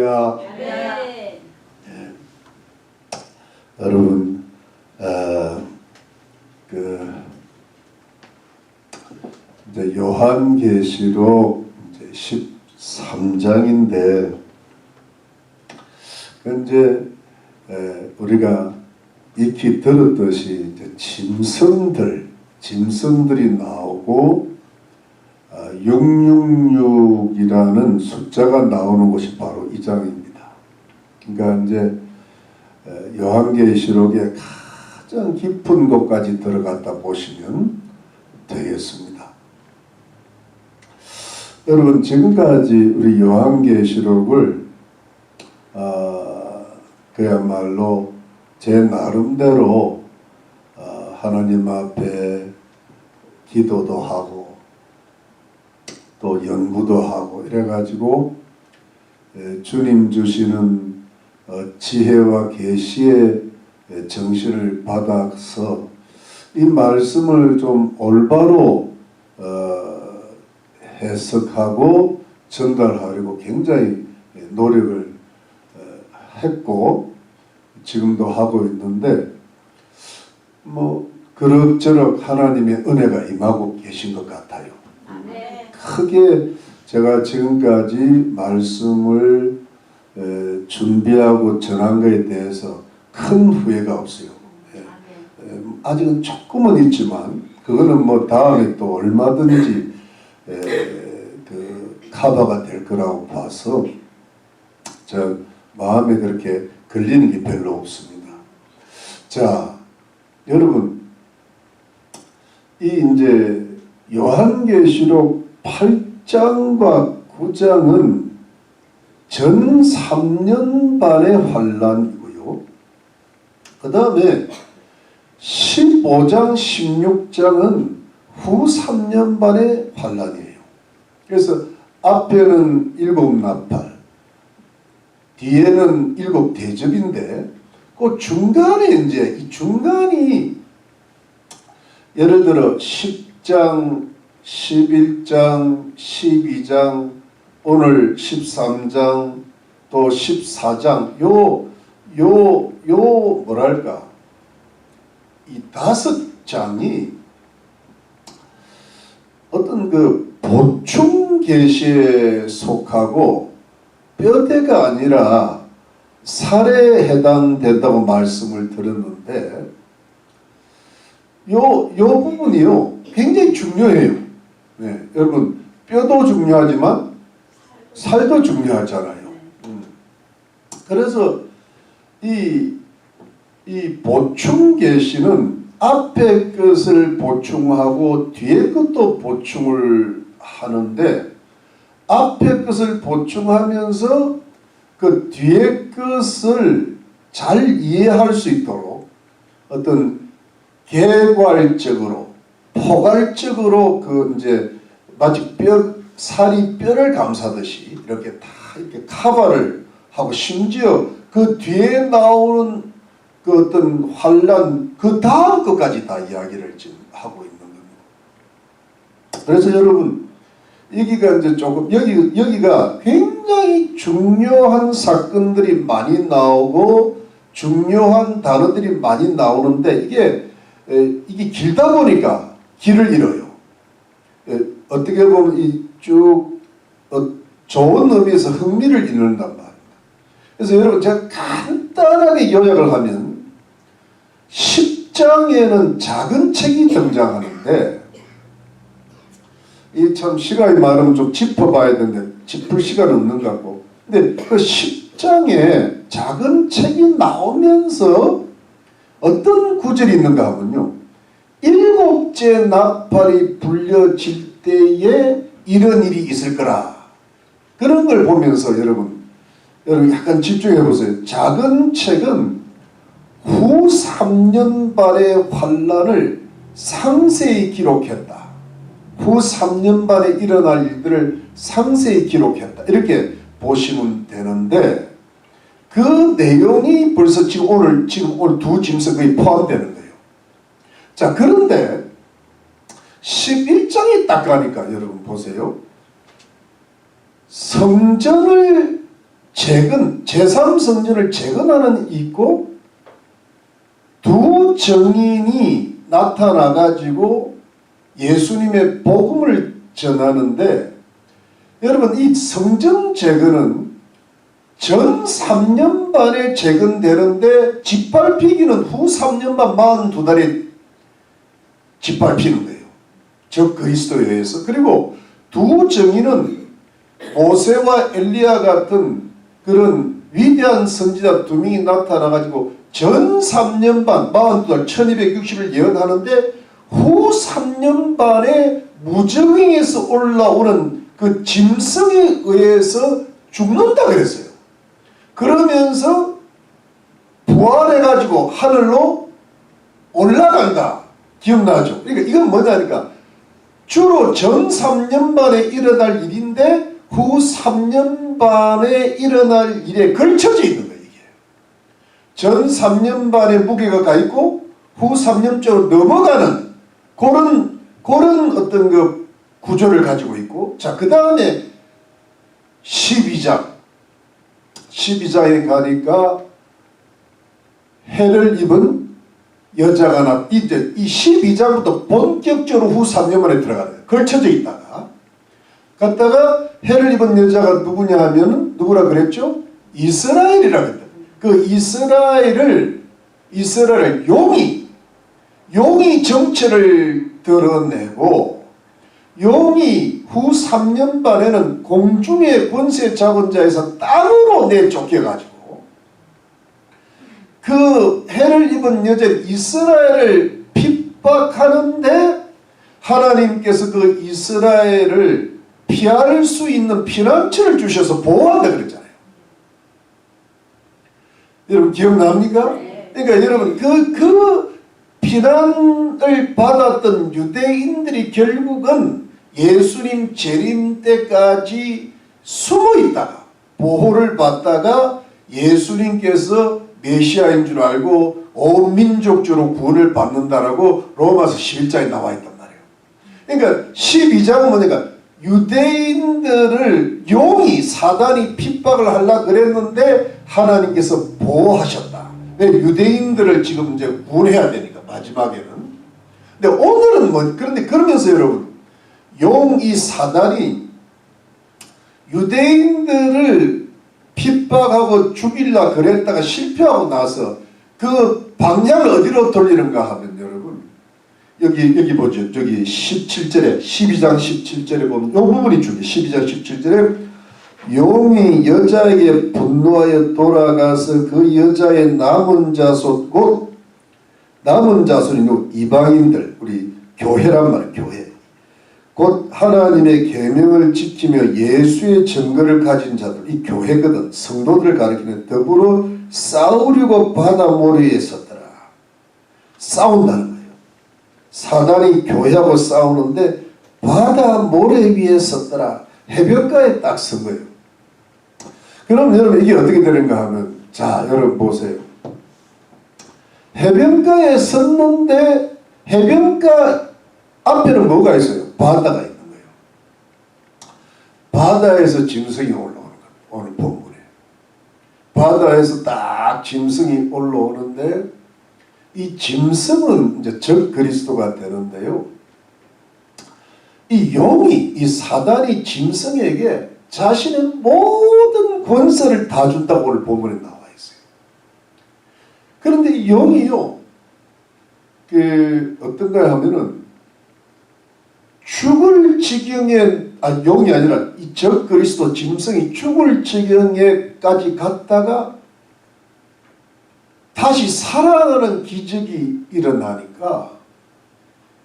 할렐루야. 네. 네. 여러분, 이제 요한계시록 이제 13장인데, 이제 우리가 익히 들었듯이 이제 짐승들이 나오고 666이라는 숫자가 나오는 곳이 바로 이 장입니다. 그러니까 이제 요한계시록의 가장 깊은 곳까지 들어갔다 보시면 되겠습니다. 여러분, 지금까지 우리 요한계시록을 그야말로 제 나름대로 하나님 앞에 기도도 하고 또 연구도 하고 이래가지고 주님 주시는 지혜와 계시의 정신을 받아서 이 말씀을 좀 올바로 해석하고 전달하려고 굉장히 노력을 했고 지금도 하고 있는데, 뭐 그럭저럭 하나님의 은혜가 임하고 계신 것 같아요. 크게 제가 지금까지 말씀을 준비하고 전한 것에 대해서 큰 후회가 없어요. 아직은 조금은 있지만 그거는 뭐 다음에 또 얼마든지 커버가 될 거라고 봐서 저 마음에 그렇게 걸리는 게 별로 없습니다. 자, 여러분, 이 이제 요한계시록 8장과 9장은 전 3년 반의 환란이고요. 그 다음에 15장, 16장은 후 3년 반의 환란이에요. 그래서 앞에는 7 나팔, 뒤에는 7 대접인데, 그 중간에 이제 이 중간이 예를 들어 10장, 11장, 12장, 오늘 13장, 또 14장, 뭐랄까, 이 5장이 어떤 그 보충 계시에 속하고 뼈대가 아니라 살에 해당된다고 말씀을 들었는데, 요 부분이요 굉장히 중요해요. 네, 여러분, 뼈도 중요하지만 살도 중요하잖아요. 그래서 이 보충 계시는 앞에 것을 보충하고 뒤에 것도 보충을 하는데, 앞에 것을 보충하면서 그 뒤에 것을 잘 이해할 수 있도록 어떤 개괄적으로, 포괄적으로 그 이제 마치 살이 뼈를 감싸듯이 이렇게 다 이렇게 커버를 하고, 심지어 그 뒤에 나오는 그 어떤 환란 그 다음 것까지 다 이야기를 지금 하고 있는 겁니다. 그래서 여러분, 여기가 이제 조금 여기가 굉장히 중요한 사건들이 많이 나오고 중요한 단어들이 많이 나오는데, 이게 길다 보니까 길을 잃어요. 어떻게 보면 이쭉 좋은 의미에서 흥미를 잃는단 말입니다. 그래서 여러분, 제가 간단하게 요약을 하면 10장에는 작은 책이 등장하는데, 이 참 시간이 많으면 좀 짚어봐야 되는데 짚을 시간은 없는 것 같고, 근데 그 10장에 작은 책이 나오면서 어떤 구절이 있는가 하면요, 7째 나팔이 불려질 때에 이런 일이 있을 거라, 그런 걸 보면서 여러분 약간 집중해 보세요. 작은 책은 후 3년 반의 환란을 상세히 기록했다. 후 3년 반에 일어날 일들을 상세히 기록했다, 이렇게 보시면 되는데, 그 내용이 벌써 지금 오늘 두 짐승이 포함되는 거예요. 자, 그런데 11장이 딱 가니까 여러분 보세요. 성전을 제3성전을 재건하는 있고 두 증인이 나타나가지고 예수님의 복음을 전하는데, 여러분 이 성전 재건은 전 3년 반에 재건되는데 짓밟히기는 후 3년 반 42달에 짓밟히는 거예요. 저 그리스도에 의해서. 그리고 두 증인은 모세와 엘리야 같은 그런 위대한 선지자 두 명이 나타나가지고 전 3년 반 42달 1260일 예언하는데 후 3년 반에 무정행에서 올라오는 그 짐승에 의해서 죽는다 그랬어요. 그러면서 부활해가지고 하늘로 올라간다. 기억나죠? 그러니까 이건 뭐냐니까 주로 전 3년 반에 일어날 일인데 후 3년 반에 일어날 일에 걸쳐져 있는 거예요. 이게 전 3년 반에 무게가 가 있고 후 3년째로 넘어가는 그런 어떤 그 구조를 가지고 있고, 자, 그 다음에 12장에 가니까 해를 입은 여자가 이제 이 12장부터 본격적으로 후 3년 만에 들어가요. 걸쳐져 있다가 갔다가 해를 입은 여자가 누구냐 하면은 누구라 그랬죠? 이스라엘이라 그랬다. 그 이스라엘을 용이 정체를 드러내고, 용이 후 3년 반에는 공중의 권세 잡은 자에서 땅으로 내쫓겨가지고 그 해를 입은 여자 이스라엘을 핍박하는데 하나님께서 그 이스라엘을 피할 수 있는 피난처를 주셔서 보호한다 그랬잖아요. 여러분 기억납니까? 그러니까 여러분 그 피난을 받았던 유대인들이 결국은 예수님 재림 때까지 숨어 있다가 보호를 받다가 예수님께서 메시아인 줄 알고 온 민족주로 구원을 받는다라고 로마서 11장에 나와 있단 말이에요. 그러니까 12장은 뭐냐면 유대인들을 용이 사단이 핍박을 하려고 그랬는데 하나님께서 보호하셨다. 왜? 유대인들을 지금 이제 구원해야 되니까 마지막에는. 근데 오늘은 그런데 그러면서 여러분 이 사단이 유대인들을 핍박하고 죽이려 그랬다가 실패하고 나서 그 방향을 어디로 돌리는가 하면 여러분 여기 보죠. 저기 17절에 12장 17절에 보면 이 부분이 중요해요. 12장 17절에 용이 여자에게 분노하여 돌아가서 그 여자의 남은 자손 곧 남은 자손이 이방인들 우리 교회란 말이에요. 교회 곧 하나님의 계명을 지키며 예수의 증거를 가진 자들, 이 교회거든. 성도들을 가리키는 더불어 싸우려고 바다 모래에 섰더라. 싸운다는 거예요. 사단이 교회하고 싸우는데 바다 모래 위에 섰더라. 해변가에 딱 선 거예요. 그럼 여러분 이게 어떻게 되는가 하면, 자 여러분 보세요. 해변가에 섰는데 해변가 앞에는 뭐가 있어요? 바다가 있는 거예요. 바다에서 짐승이 올라오는 거예요. 오늘 본문에. 바다에서 딱 짐승이 올라오는데 이 짐승은 이제 적 그리스도가 되는데요. 이 용이, 이 사단이 짐승에게 자신의 모든 권세를 다 준다고 오늘 본문에 나와 있어요. 그런데 이 용이요, 어떤가 하면은 죽을 지경에, 용이 아니라 이 적 그리스도 짐승이 죽을 지경에까지 갔다가 다시 살아나는 기적이 일어나니까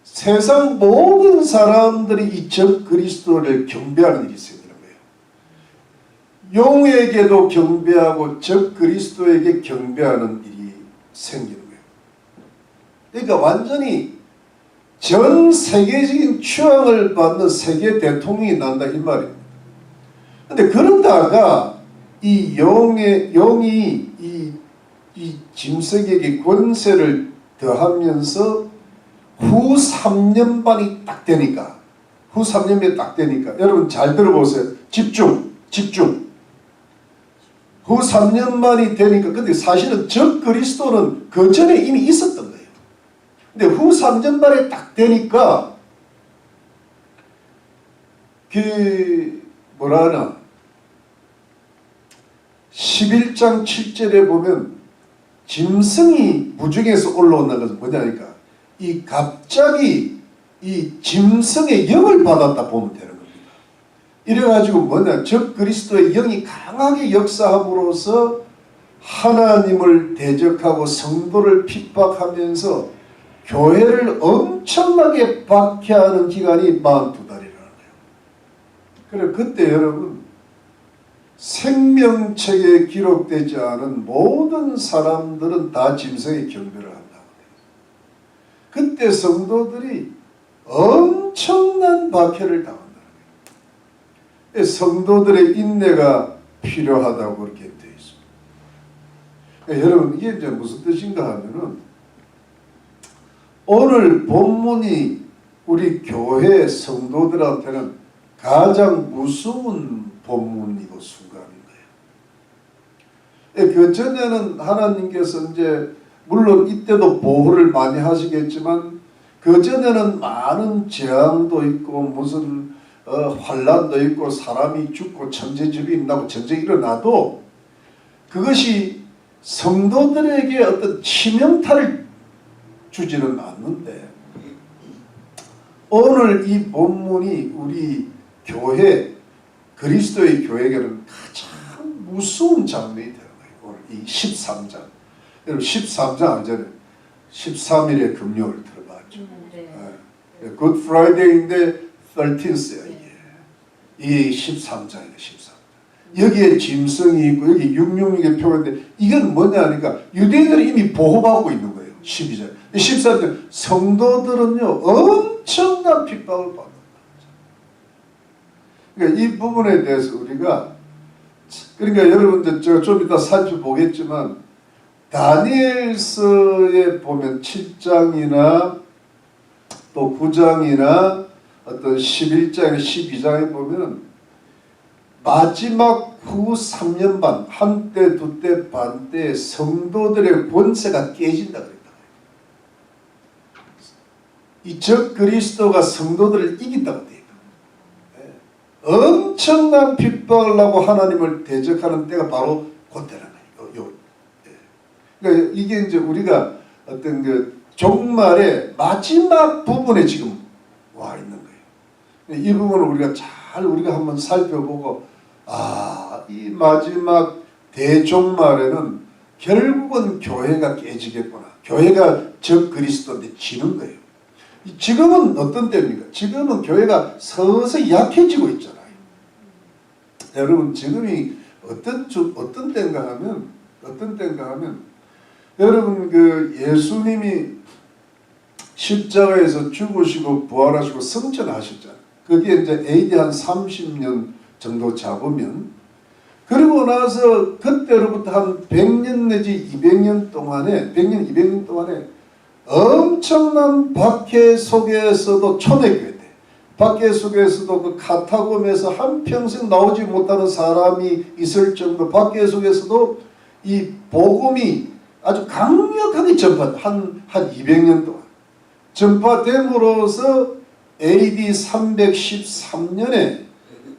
세상 모든 사람들이 이 적 그리스도를 경배하는 일이 생기는 거예요. 용에게도 경배하고 적 그리스도에게 경배하는 일이 생기는 거예요. 그러니까 완전히 전 세계적인 추앙을 받는 세계 대통령이 난다 이 말입니다. 근데 그러다가 이 용이 이 짐승에게 권세를 더하면서 후 3년 반이 딱 되니까, 후 3년 반이 딱 되니까 여러분 잘 들어보세요. 집중. 후 3년 만이 되니까, 근데 사실은 적 그리스도는 그 전에 이미 있었던 거예요. 근데 후 3년 만에 딱 되니까 그 뭐라 하나 11장 7절에 보면 짐승이 무중에서 올라온다는 것은 뭐냐니까 이 갑자기 이 짐승의 영을 받았다 보면 되는 겁니다. 이래가지고 뭐냐 적 그리스도의 영이 강하게 역사함으로써 하나님을 대적하고 성도를 핍박하면서 교회를 엄청나게 박해하는 기간이 42달이라는 거예요. 그래 그때 여러분 생명책에 기록되지 않은 모든 사람들은 다 짐승의 경배를 한다고 돼요. 그때 성도들이 엄청난 박해를 당한다는 거예요. 성도들의 인내가 필요하다고 그렇게 되어 있습니다. 그러니까 여러분 이게 이제 무슨 뜻인가 하면은 오늘 본문이 우리 교회 성도들한테는 가장 무서운 본문이고 순간인 거예요. 그 전에는 하나님께서 이제 물론 이때도 보호를 많이 하시겠지만 그 전에는 많은 재앙도 있고 무슨 환란도 있고 사람이 죽고 천재지변이 일어나고 전쟁이 일어나도 그것이 성도들에게 어떤 치명타를 주지는 않는데 오늘 이 본문이 우리 교회 그리스도의 교회에게는 가장 무서운 장면이 되는 거예요. 오늘 이 13장. 여러분 13장 알잖아요. 13일의 금요일 들어봤죠. 굿 프라이데이인데 13th예요. 이게 13장이에요. 13장. 여기에 짐승이 있고 여기 666의 표현인데 이건 뭐냐 하니까 유대인들이 이미 보호받고 있는 거예요. 12절. 13절 성도들은요 엄청난 핍박을 받는다. 그러니까 이 부분에 대해서 우리가 그러니까 여러분들 제가 좀 이따 살펴보겠지만 다니엘서에 보면 7장이나 또 9장이나 어떤 11장이나 12장에 보면 마지막 후 3년 반 한때 두때 반때 성도들의 권세가 깨진다 그랬다. 이 적 그리스도가 성도들을 이긴다고 돼 있다. 엄청난 핍박을 하고 하나님을 대적하는 때가 바로 그때라는 거예요. 그러니까 이게 이제 우리가 어떤 그 종말의 마지막 부분에 지금 와 있는 거예요. 이 부분을 우리가 잘 우리가 한번 살펴보고 이 마지막 대종말에는 결국은 교회가 깨지겠구나. 교회가 적 그리스도인데 지는 거예요. 지금은 어떤 때입니까? 지금은 교회가 서서히 약해지고 있잖아요. 여러분 지금이 어떤 때인가 하면 여러분 그 예수님이 십자가에서 죽으시고 부활하시고 승천하셨잖아요. 그게 이제 AD 한 30년 정도 잡으면 그리고 나서 그때로부터 한 100년 내지 200년 동안에 100년 200년 동안에 엄청난 박해 속에서도 초대교회 때 박해 속에서도 그 카타콤에서 한평생 나오지 못하는 사람이 있을 정도 박해 속에서도 이 복음이 아주 강력하게 한 200년 동안 전파됨으로써 AD 313년에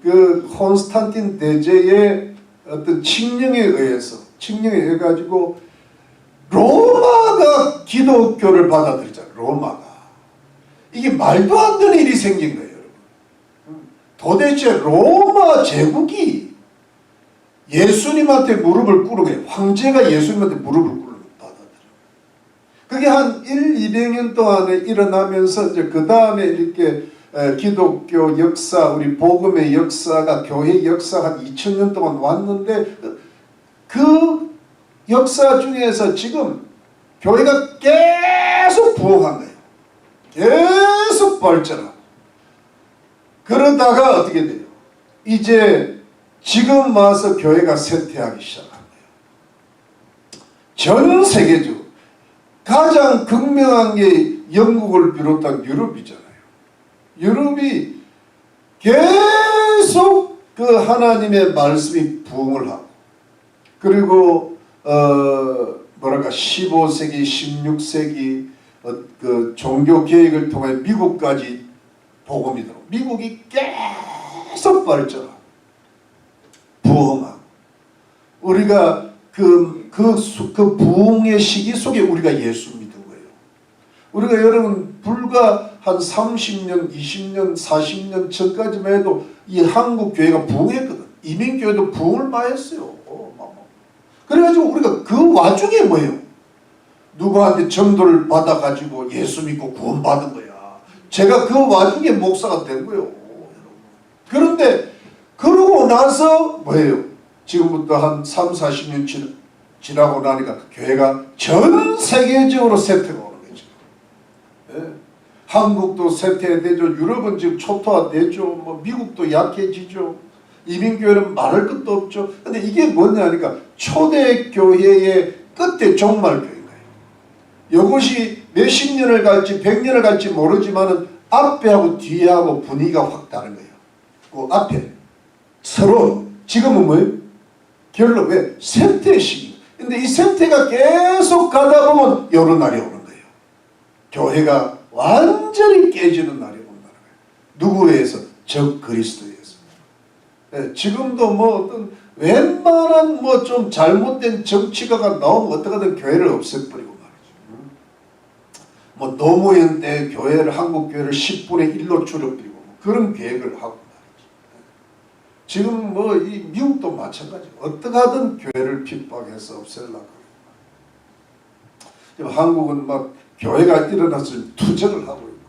그 콘스탄틴 대제의 어떤 칙령에 의해 가지고 로마가 기독교를 받아들였잖아요. 로마가. 이게 말도 안 되는 일이 생긴 거예요. 여러분. 도대체 로마 제국이 예수님한테 무릎을 꿇게 황제가 예수님한테 무릎을 꿇는 받아들여요. 그게 한 200년 동안에 일어나면서 이제 그 다음에 이렇게 기독교 역사, 우리 복음의 역사가 교회 역사가 한 2000년 동안 왔는데 그 역사 중에서 지금 교회가 계속 부흥한 거예요. 계속 발전하고. 그러다가 어떻게 돼요? 이제 지금 와서 교회가 쇠퇴하기 시작한 거예요. 전 세계적으로 가장 극명한 게 영국을 비롯한 유럽이잖아요. 유럽이 계속 그 하나님의 말씀이 부흥을 하고 그리고 뭐랄까 15세기, 16세기 그 종교 개혁을 통해 미국까지 복음이 들어. 미국이 계속 발전하고 부흥하고 우리가 그 부흥의 시기 속에 우리가 예수 믿은 거예요. 우리가 여러분 불과 한 30년, 20년, 40년 전까지만 해도 이 한국 교회가 부흥했거든. 이민교회도 부흥을 많이 했어요. 그래가지고 우리가 그 와중에 뭐예요? 누구한테 전도를 받아가지고 예수 믿고 구원받은 거야. 제가 그 와중에 목사가 된 거예요. 그런데 그러고 나서 뭐예요? 지금부터 한 3, 40년 지나고 나니까 교회가 전 세계적으로 쇠퇴가 오는 거죠. 예. 한국도 쇠퇴되죠. 유럽은 지금 초토화되죠. 뭐 미국도 약해지죠. 이민교회는 말할 것도 없죠. 근데 이게 뭐냐니까 초대교회의 끝에 종말교회인 거예요. 이것이 몇십 년을 갈지 100년을 갈지 모르지만은 앞에하고 뒤에하고 분위기가 확 다른 거예요. 그 앞에 서로 지금은 뭐예요? 결론 왜? 쇠퇴 시기. 근데 이 쇠퇴가 계속 가다 보면 여러 날이 오는 거예요. 교회가 완전히 깨지는 날이 온다는 거예요. 누구에 의해서? 적 그리스도에 의해서. 네, 지금도 뭐 어떤 웬만한 뭐 좀 잘못된 정치가가 나오면 어떻게든 교회를 없애버리고 말이죠. 뭐 노무현 때 교회를 한국 교회를 10분의 1로 줄여버리고 뭐 그런 계획을 하고 말이죠. 지금 뭐 이 미국도 마찬가지. 어떻게 하든 교회를 핍박해서 없애려고. 지금 한국은 막 교회가 일어나서 투쟁을 하고 있고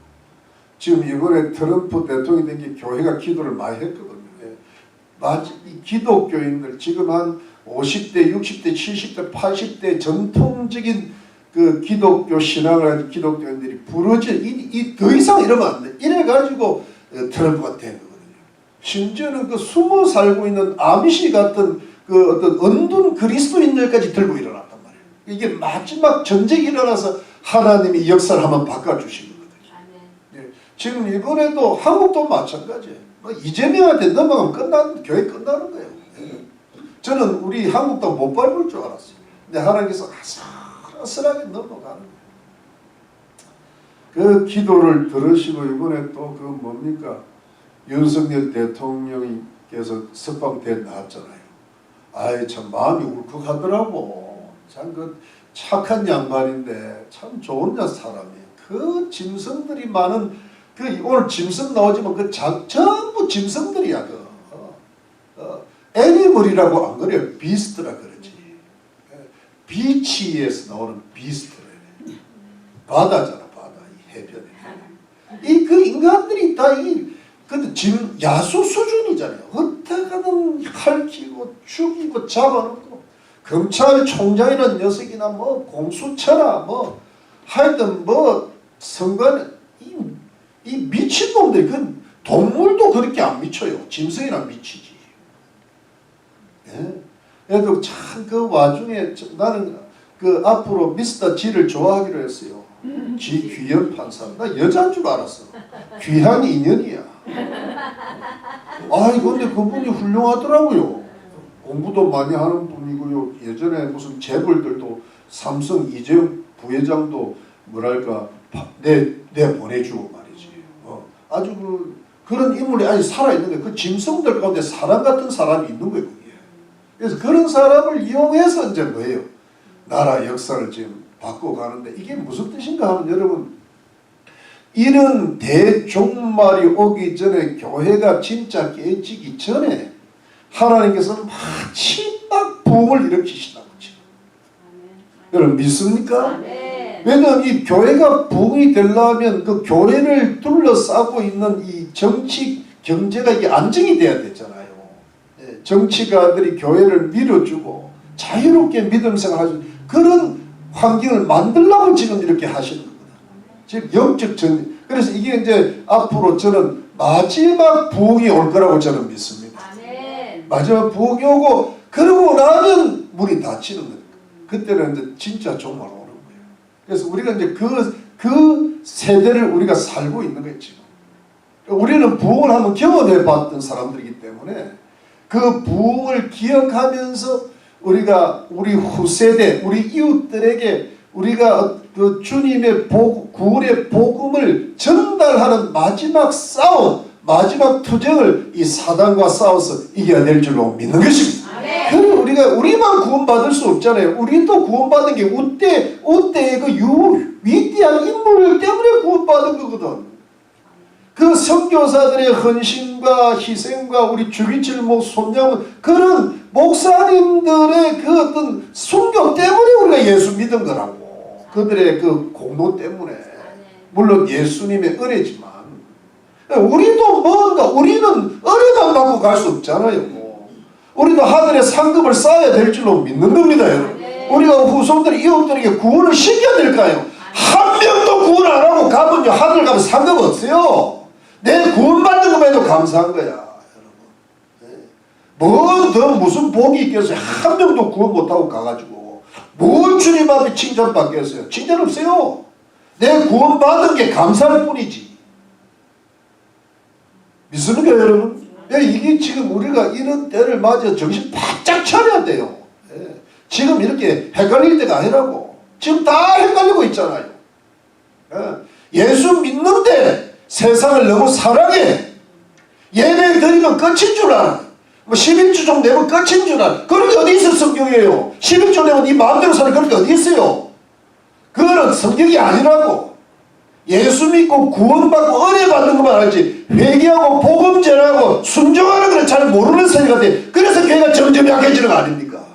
지금 이번에 트럼프 대통령이 된 게 교회가 기도를 많이 했거든요. 이 기독교인들 지금 한 50대, 60대, 70대, 80대 전통적인 그 기독교 신앙을 가진 기독교인들이 부러지 더 이상 이러면 안 돼. 이래가지고 트럼프가 된 거거든요. 심지어는 그 숨어 살고 있는 아미시 같은 그 어떤 언둔 그리스도인들까지 들고 일어났단 말이에요. 이게 마지막 전쟁이 일어나서 하나님이 역사를 한번 바꿔주신 거거든요. 예. 지금 이번에도 한국도 마찬가지예요. 이재명한테 넘어가면 교회 끝나는 거예요. 저는 우리 한국도 못 밟을 줄 알았어요. 근데 하나님께서 아슬아슬하게 넘어가는 거예요. 그 기도를 들으시고 이번에 또 그 뭡니까? 윤석열 대통령께서 석방돼 나왔잖아요. 아이 참 마음이 울컥하더라고. 참 그 착한 양반인데 참 좋은 사람이에요. 그 짐승들이 많은 오늘 짐승 나오지만 전부 짐승들이야. 애니멀이라고 안 그래요. 비스트라 그러지. 비치에서 나오는 비스트래. 바다잖아, 바다. 이 해변에. 그 인간들이 다 근데 야수 수준이잖아요. 어떻게든 핥히고 죽이고 잡아놓고 검찰총장이라는 녀석이나 뭐 공수처나 뭐 하여튼 뭐 선관 이 미친놈들이 그 동물도 그렇게 안 미쳐요. 짐승이나 미치지. 예? 그래도 참 그 와중에 나는 그 앞으로 미스터 G를 좋아하기로 했어요. G 귀한 판사. 나 여자인 줄 알았어. 귀한 인연이야. 아이 근데 그분이 훌륭하더라고요. 공부도 많이 하는 분이고요. 예전에 무슨 재벌들도 삼성 이재용 부회장도 뭐랄까 내 보내주고 말이지. 아주 그런 인물이 아직 살아있는 거예요. 그 짐승들 가운데 사람 같은 사람이 있는 거예요. 그게. 그래서 그런 사람을 이용해서 이제 뭐예요? 나라 역사를 지금 바꿔가는데 이게 무슨 뜻인가 하면 여러분 이런 대종말이 오기 전에 교회가 진짜 깨지기 전에 하나님께서는 마지막 부흥을 일으키신다고 지금. 여러분 믿습니까? 왜냐하면 이 교회가 부흥이 되려면 그 교회를 둘러싸고 있는 이 정치 경제가 이게 안정이 돼야 되잖아요. 정치가들이 교회를 밀어주고 자유롭게 믿음 생활하는 그런 환경을 만들려고 지금 이렇게 하시는 거거든요. 지금 영적 전 그래서 이게 이제 앞으로 저는 마지막 부흥이 올 거라고 저는 믿습니다. 아멘. 마지막 부흥이 오고 그러고 나면 문이 닫히는 거예요. 그때는 이제 진짜 종말 오는 거예요. 그래서 우리가 이제 그 세대를 우리가 살고 있는 거예요 지금. 우리는 부흥을 한번 경험해 봤던 사람들이기 때문에 그 부흥을 기억하면서 우리가 우리 후세대, 우리 이웃들에게 우리가 그 주님의 구원의 복음을 전달하는 마지막 싸움, 마지막 투쟁을 이 사단과 싸워서 이겨야 될 줄로 믿는 것입니다. 우리만 구원받을 수 없잖아요. 우리도 구원받은 게 우때의 그 위대한 인물 때문에 구원받은 거거든. 그 선교사들의 헌신과 희생과 우리 주기철 손양 그런 목사님들의 그 어떤 순교 때문에 우리가 예수 믿은 거라고. 그들의 그 공로 때문에. 물론 예수님의 은혜지만 우리도 뭔가 우리는 은혜만 받고 갈 수 없잖아요. 우리도 하늘의 상급을 쌓아야 될 줄로 믿는 겁니다, 여러분. 우리가 후손들 이웃들에게 구원을 시켜야 될까요? 한 명도 구원 안 하고 가면요, 하늘 가면 상급 없어요. 내 구원받는 것만해도 감사한 거야, 여러분. 뭐 더 무슨 복이 있겠어요? 한 명도 구원 못하고 가가지고 뭘 주님 앞에 칭찬받겠어요? 칭찬 없어요. 내 구원받은 게 감사할 뿐이지. 믿습니까, 여러분? 이게 지금 우리가 이런 때를 맞아 정신 바짝 차려야 돼요. 지금 이렇게 헷갈릴 때가 아니라고. 지금 다 헷갈리고 있잖아요. 예수 믿는데 세상을 너무 사랑해. 예배 드리면 끝인 줄 알아. 11주 좀 내면 끝인 줄 알아. 그런 게 어디 있어 성경이에요. 11주 내면 네 마음대로 사는 그런 게 어디 있어요. 그거는 성경이 아니라고. 예수 믿고 구원받고 은혜 받는 것만 알지 회개하고 복음 전하고 순종하는 걸 잘 모르는 세대 같아. 그래서 교회가 점점 약해지는 거 아닙니까?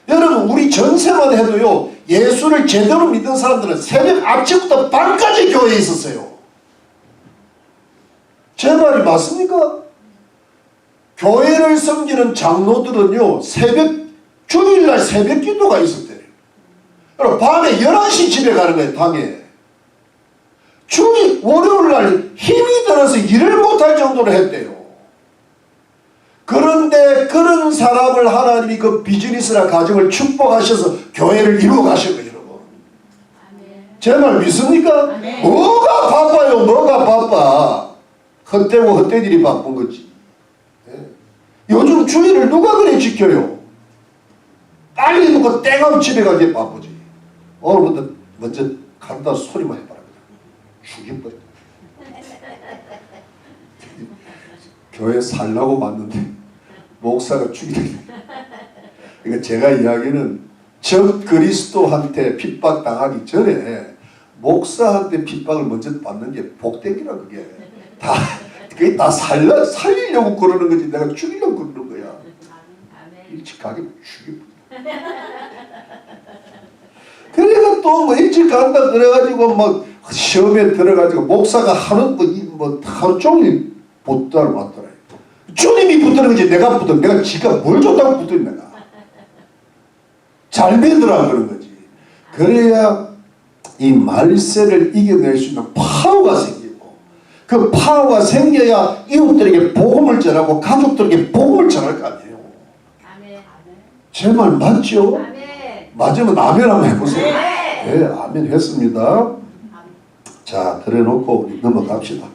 여러분 우리 전세만 해도요 예수를 제대로 믿는 사람들은 새벽 아침부터 밤까지 교회에 있었어요. 제 말이 맞습니까? 교회를 섬기는 장로들은요 주일날 새벽 기도가 있었대요. 그럼 밤에 11시 집에 가는 거예요. 당에 월요일날 힘이 들어서 일을 못할 정도로 했대요. 그런데 그런 사람을 하나님이 그 비즈니스나 가정을 축복하셔서 교회를 이루어 가신 거예요, 여러분. 제 말 믿습니까? 뭐가 바빠요, 뭐가 바빠. 헛되고 헛되들이 바쁜 거지. 요즘 주일을 누가 그래 지켜요? 빨리 먹고 땡하면 집에 가기 바쁘지. 오늘부터 먼저 간다 소리만 해봐라. 죽여버려. 교회 살라고 왔는데 목사가 죽이다. 그러니까 제가 이야기는 적 그리스도한테 핍박당하기 전에 목사한테 핍박을 먼저 받는 게 복되기라. 그게 다 살리려고 그러는 거지 내가 죽이려고 그러는 거야. 일찍 가게 죽여버려. 그러니까 또 뭐 일찍 간다 그래가지고 막 시험에 들어가지고 목사가 하루 종일 붙들어 왔더라. 주님이 붙드는 거지 내가 붙든 내가 지가 뭘 줬다고 붙든 내가 잘 믿으라 그런 거지. 그래야 이 말세를 이겨낼 수 있는 파워가 생기고 그 파워가 생겨야 이웃들에게 복음을 전하고 가족들에게 복음을 전할 거 아니에요. 제 말 맞죠? 맞으면 아멘 한번 해보세요. 네, 아멘 했습니다. 자, 그래 놓고 우리 넘어갑시다.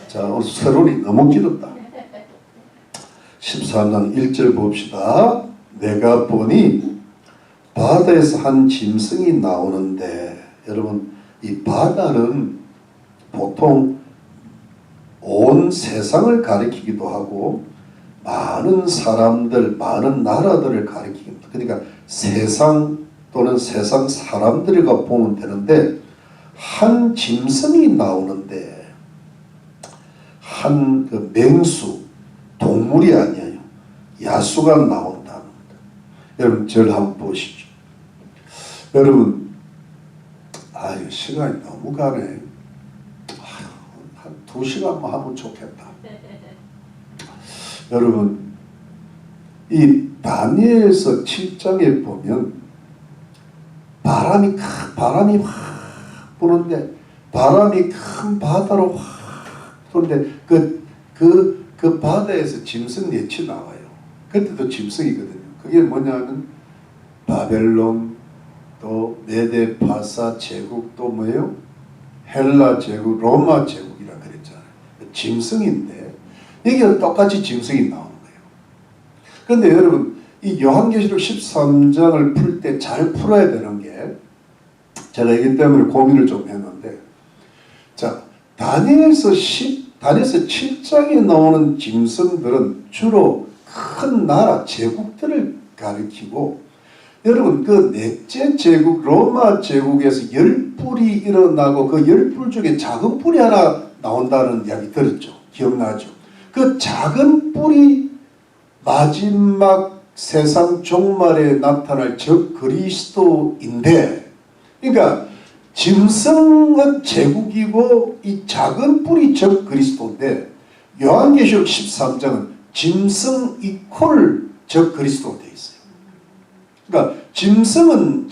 자, 오늘 서론이 너무 길었다. 13장 1절 봅시다. 내가 보니 바다에서 한 짐승이 나오는데, 여러분 이 바다는 보통 온 세상을 가리키기도 하고 많은 사람들, 많은 나라들을 가리키기도 합니다. 그러니까 세상 또는 세상 사람들이가 보면 되는데 한 짐승이 나오는데 한 그 맹수, 동물이 아니에요. 야수가 나온다. 여러분 저를 한번 보시죠. 여러분 아유 시간이 너무 가네. 한 2시간만 하면 좋겠다. 여러분 이 다니엘서 7장에 보면 바람이 확 부는데 바람이 큰 바다로 확 부는데 그 바다에서 짐승 넷이 나와요. 그때도 짐승이거든요. 그게 뭐냐면 바벨론 또 메데 파사 제국 또 뭐예요? 헬라 제국, 로마 제국이라 그랬잖아요. 짐승인데 여기가 똑같이 짐승이 나오는 거예요. 그런데 여러분 이 요한계시록 13장을 풀 때 잘 풀어야 되는 게, 제가 이기 때문에 고민을 좀 했는데, 자, 다니엘서 7장에 나오는 짐승들은 주로 큰 나라 제국들을 가리키고, 여러분 그 넷째 제국 로마 제국에서 열불이 일어나고 그 열불 중에 작은 뿔이 하나 나온다는 이야기 들었죠. 기억나죠? 그 작은 뿔이 마지막 세상 종말에 나타날 적 그리스도인데, 그러니까 짐승은 제국이고 이 작은 뿔이 적 그리스도인데, 요한계시록 13장은 짐승 이퀄 적 그리스도가 되어 있어요. 그러니까 짐승은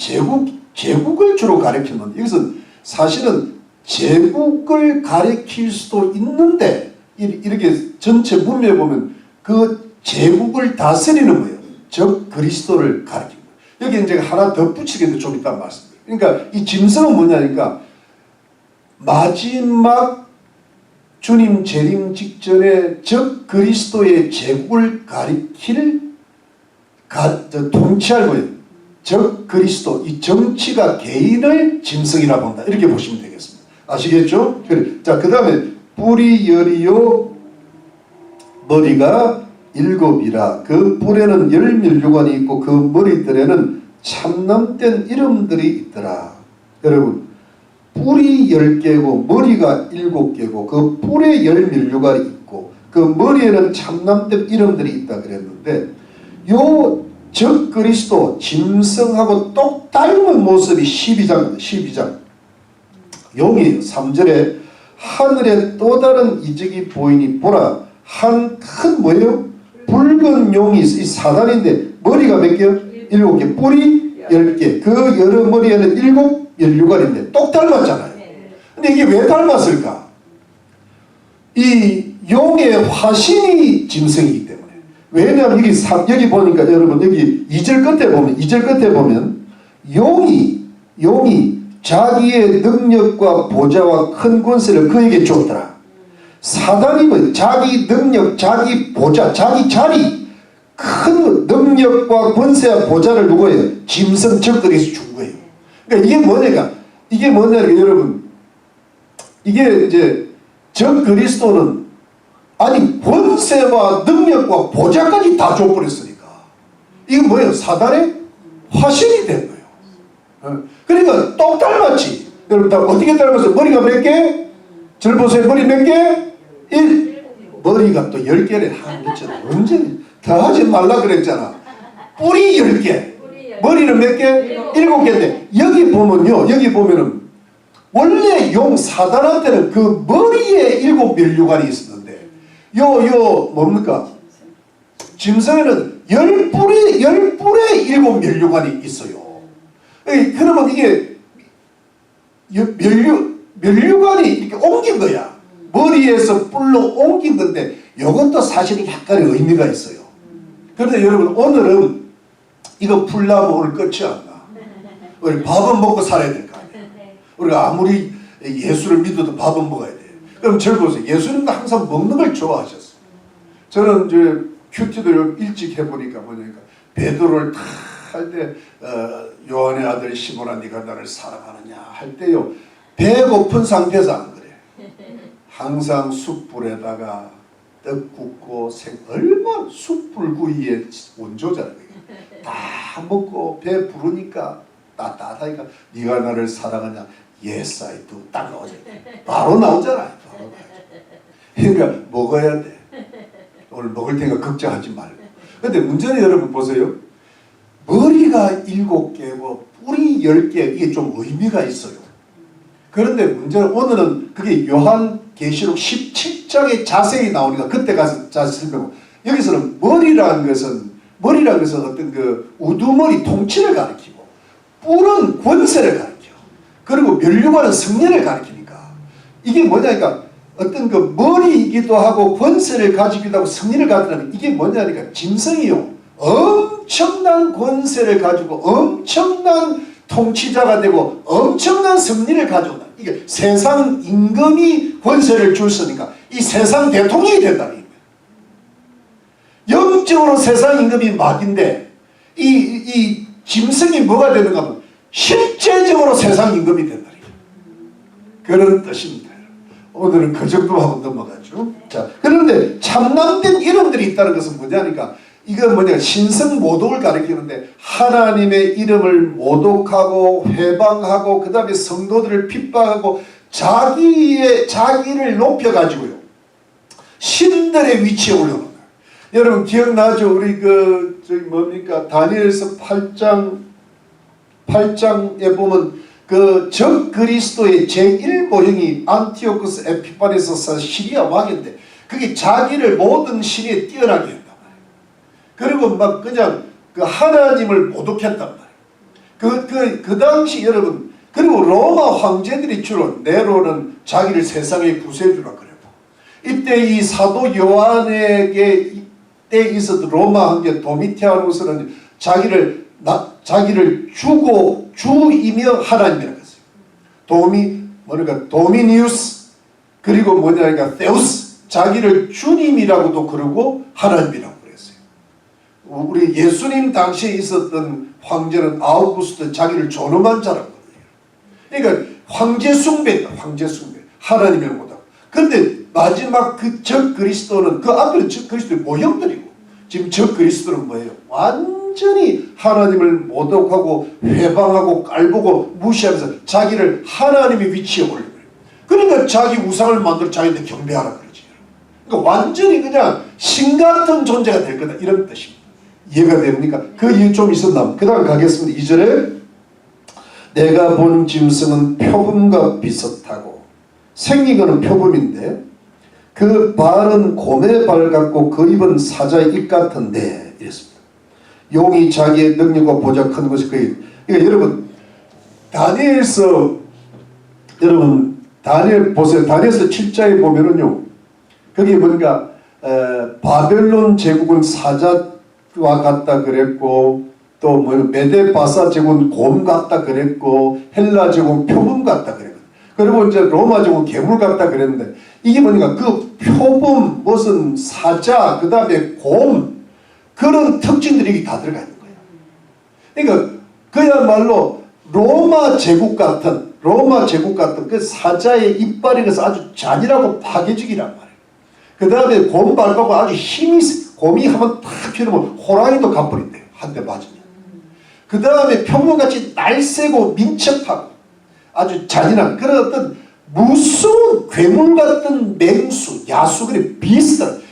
제국을 주로 가리키는데, 이것은 사실은 제국을 가리킬 수도 있는데, 이렇게 전체 문맥에 보면 그 제국을 다스리는 거예요. 적 그리스도를 가리킵니다. 여기 이제 하나 더 붙이겠는데 좀 이따 말씀드려요. 그러니까 이 짐승은 뭐냐니까, 마지막 주님 재림 직전에 적 그리스도의 제국을 가리킬 통치할 거예요. 적 그리스도, 이 정치가 개인을 짐승이라 본다. 이렇게 보시면 되겠습니다. 아시겠죠? 자, 그 다음에 뿔이 열이요 머리가 7이라. 그 뿔에는 10면류관이 있고 그 머리들에는 참남된 이름들이 있더라. 여러분, 뿔이 10개고 머리가 7개고 그 뿔에 10면류관이 있고 그 머리에는 참남된 이름들이 있다 그랬는데, 요 적 그리스도 짐승하고 똑 닮은 모습이 12장 용이 3절에 하늘에 또 다른 이적이 보이니 보라, 한 큰 뭐예요? 붉은 용이 있어. 이 사단인데 머리가 몇 개요? 7개, 뿔이 10개, 그 여러 머리에는 7면류관인데 똑 닮았잖아요. 근데 이게 왜 닮았을까? 이 용의 화신이 짐승이기 때문에. 왜냐하면 여기 보니까 여러분, 여기 2절 끝에 보면 용이 자기의 능력과 보좌와 큰 권세를 그에게 주었더라. 사단이 뭐 자기 능력, 자기 보좌, 자기 자리, 큰 능력과 권세와 보좌를 누구예요? 짐승 적들에서 준 거예요. 그러니까 이게 뭐냐니까 여러분, 이게 이제 적 그리스도는 아니 권세와 능력과 보좌까지 다 줘버렸으니까 이건 뭐예요? 사단의 화신이 된 거예요. 그러니까 똑 닮았지. 여러분 다 어떻게 닮았어요? 머리가 몇 개? 절 보세요. 머리 몇 개? 1. 머리가 또 10개를 하는 거잖아. 언제 더 하지 말라 그랬잖아. 뿔이 10개, 머리는 몇 개? 7개인데 여기 보면은 원래 용 사단한테는 그 머리에 7면류관이 있었는데, 뭡니까? 짐승에는 10뿔에 7면류관이 있어요. 그러면 이게 면류관이 이렇게 옮긴 거야. 머리에서 뿔로 옮긴 건데, 이것도 사실은 약간의 의미가 있어요. 그런데 여러분, 오늘은 이거 풀려면 오늘 끝이 안 나. 우리 밥은 먹고 살아야 될 거 아니에요. 우리가 아무리 예수를 믿어도 밥은 먹어야 돼요. 그럼 저를 보세요. 예수님도 항상 먹는 걸 좋아하셨어요. 저는 이제 큐티도 일찍 해보니까 뭐냐니까, 베드로를 다 할 때 요한의 아들 시몬아 네가 나를 사랑하느냐 할 때요, 배고픈 상태에서 안 그래. 항상 숯불에다가 떡 굽고 얼마나 숯불구이의 원조잖아요. 다 먹고 배 부르니까 따뜻하니까 네가 나를 사랑하냐, Yes I do 딱 나오잖아요. 바로 나오잖아요. 그러니까 먹어야 돼. 오늘 먹을 테니까 걱정하지 말고. 근데 문제는 여러분 보세요. 머리가 7개고 뿔이 10개, 이게 좀 의미가 있어요. 그런데 문제는 오늘은 그게 요한계시록 17장에 자세히 나오니까 그때 가서 자세히 설명하고, 여기서는 머리라는 것은 어떤 그 우두머리 통치를 가리키고, 뿔은 권세를 가리켜. 그리고 면류관은 승리를 가리키니까 이게 뭐냐니까, 어떤 그 머리이기도 하고 권세를 가지기도 하고 승리를 가지는, 이게 뭐냐니까 짐승이요, 엄청난 권세를 가지고 엄청난 통치자가 되고 엄청난 승리를 가져온다. 이게 세상 임금이 권세를 줬으니까 이 세상 대통령이 된다는 거예요. 영적으로 세상 임금이 막인데 이 짐승이 뭐가 되는가 하면 실제적으로 세상 임금이 된다. 그런 뜻입니다. 오늘은 그 정도 하고 넘어가죠. 자, 그런데 참남된 이름들이 있다는 것은 뭐냐니까, 이건 뭐냐, 신성 모독을 가리키는데, 하나님의 이름을 모독하고 회방하고 그 다음에 성도들을 핍박하고 자기를 높여가지고요, 신들의 위치에 올려놓는 거예요. 여러분 기억나죠? 우리 저기 뭡니까, 다니엘서 8장에 보면 그 적 그리스도의 제1모형이 안티오쿠스 에피파네스 시리아 왕인데, 그게 자기를 모든 신에 뛰어나게 했단 말이에요. 그리고 막 그냥 그 하나님을 모독했단 말이에요. 그 당시 여러분, 그리고 로마 황제들이 주로, 네로는 자기를 세상의 구세주라 그랬고, 이때 이 사도 요한에게 때 있었던 로마 황제 도미티아누스는 자기를 주고 주이며 하나님이라고 했어요. 도미니우스, 그리고 뭐냐니까 데우스, 자기를 주님이라고도 그러고 하나님이라고 그랬어요. 우리 예수님 당시에 있었던 황제는 아우구스트, 자기를 존엄한 자라고 그래요. 그러니까 황제 숭배다, 황제 숭배, 하나님이라고 못하고. 그런데 마지막 그 적 그리스도는, 그 앞에는 적 그리스도의 모형들이고, 지금 적 그리스도는 뭐예요? 완전히 하나님을 모독하고 회방하고 깔보고 무시하면서 자기를 하나님의 위치에 올려버려요. 그러니까 자기 우상을 만들어 자기한테 경배하라 그러지. 그러니까 완전히 그냥 신 같은 존재가 될 거다, 이런 뜻입니다. 이해가 됩니까? 그 이유 좀 있었나? 그 다음 가겠습니다. 2절에 내가 본 짐승은 표범과 비슷하고, 생긴 거는 표범인데 그 발은 곰의 발 같고 그 입은 사자의 입 같은데, 이랬습니다. 용이 자기의 능력과 보좌 큰 것이 그의. 그러니까 여러분 다니엘서, 여러분 다니엘 보세요. 다니엘서 7장에 보면은요, 거기 뭔가 바벨론 제국은 사자와 같다 그랬고, 또 뭐 메데바사 제국은 곰 같다 그랬고, 헬라 제국은 표범 같다 그랬고, 그리고 이제 로마 제국은 괴물 같다 그랬는데, 이게 뭐니까 그 표범, 무슨 사자, 그 다음에 곰, 그런 특징들이 다 들어가 있는 거예요. 그러니까 그야말로 로마 제국 같은 그 사자의 이빨이 그래서 아주 잔인하고 파괴적이란 말이에요. 그 다음에 곰 발바고 아주 힘이, 곰이 한번 탁 피우면 호랑이도 가버린대요, 한 대 맞으면. 그 다음에 표범같이 날쌔고 민첩하고 아주 잔인한 그런 어떤 무서운 괴물 같은 맹수, 야수, 그래 비슷한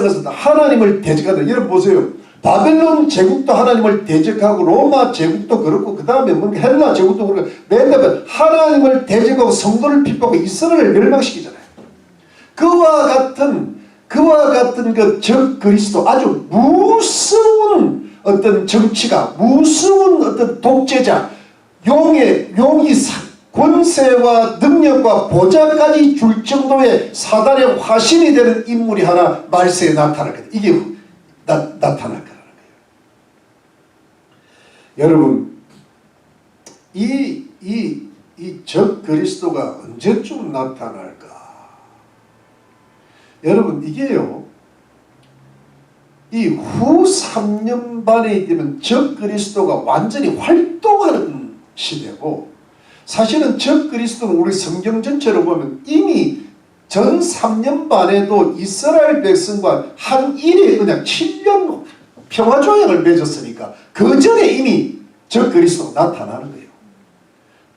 것은 하나님을 대적하는. 여러분 보세요. 바벨론 제국도 하나님을 대적하고, 로마 제국도 그렇고, 그 다음에 뭐 헬라 제국도 그렇고, 맨날 하나님을 대적하고 성도를 핍박하고 이스라엘을 멸망시키잖아요. 그와 같은 그 적 그리스도, 아주 무서운 어떤 정치가, 무서운 어떤 독재자, 용이 권세와 능력과 보좌까지 줄 정도의 사단의 화신이 되는 인물이 하나 말세에 나타나거든요. 이게 나타날 거라는 거예요. 여러분, 이 적 그리스도가 언제쯤 나타날까? 여러분, 이게요, 이 후 3년 반에 되면 적 그리스도가 완전히 활동하는 시대고, 사실은 적 그리스도는 우리 성경 전체로 보면 이미 전 3년 반에도 이스라엘 백성과 한 일에 그냥 7년 평화조약을 맺었으니까 그 전에 이미 적 그리스도가 나타나는 거예요.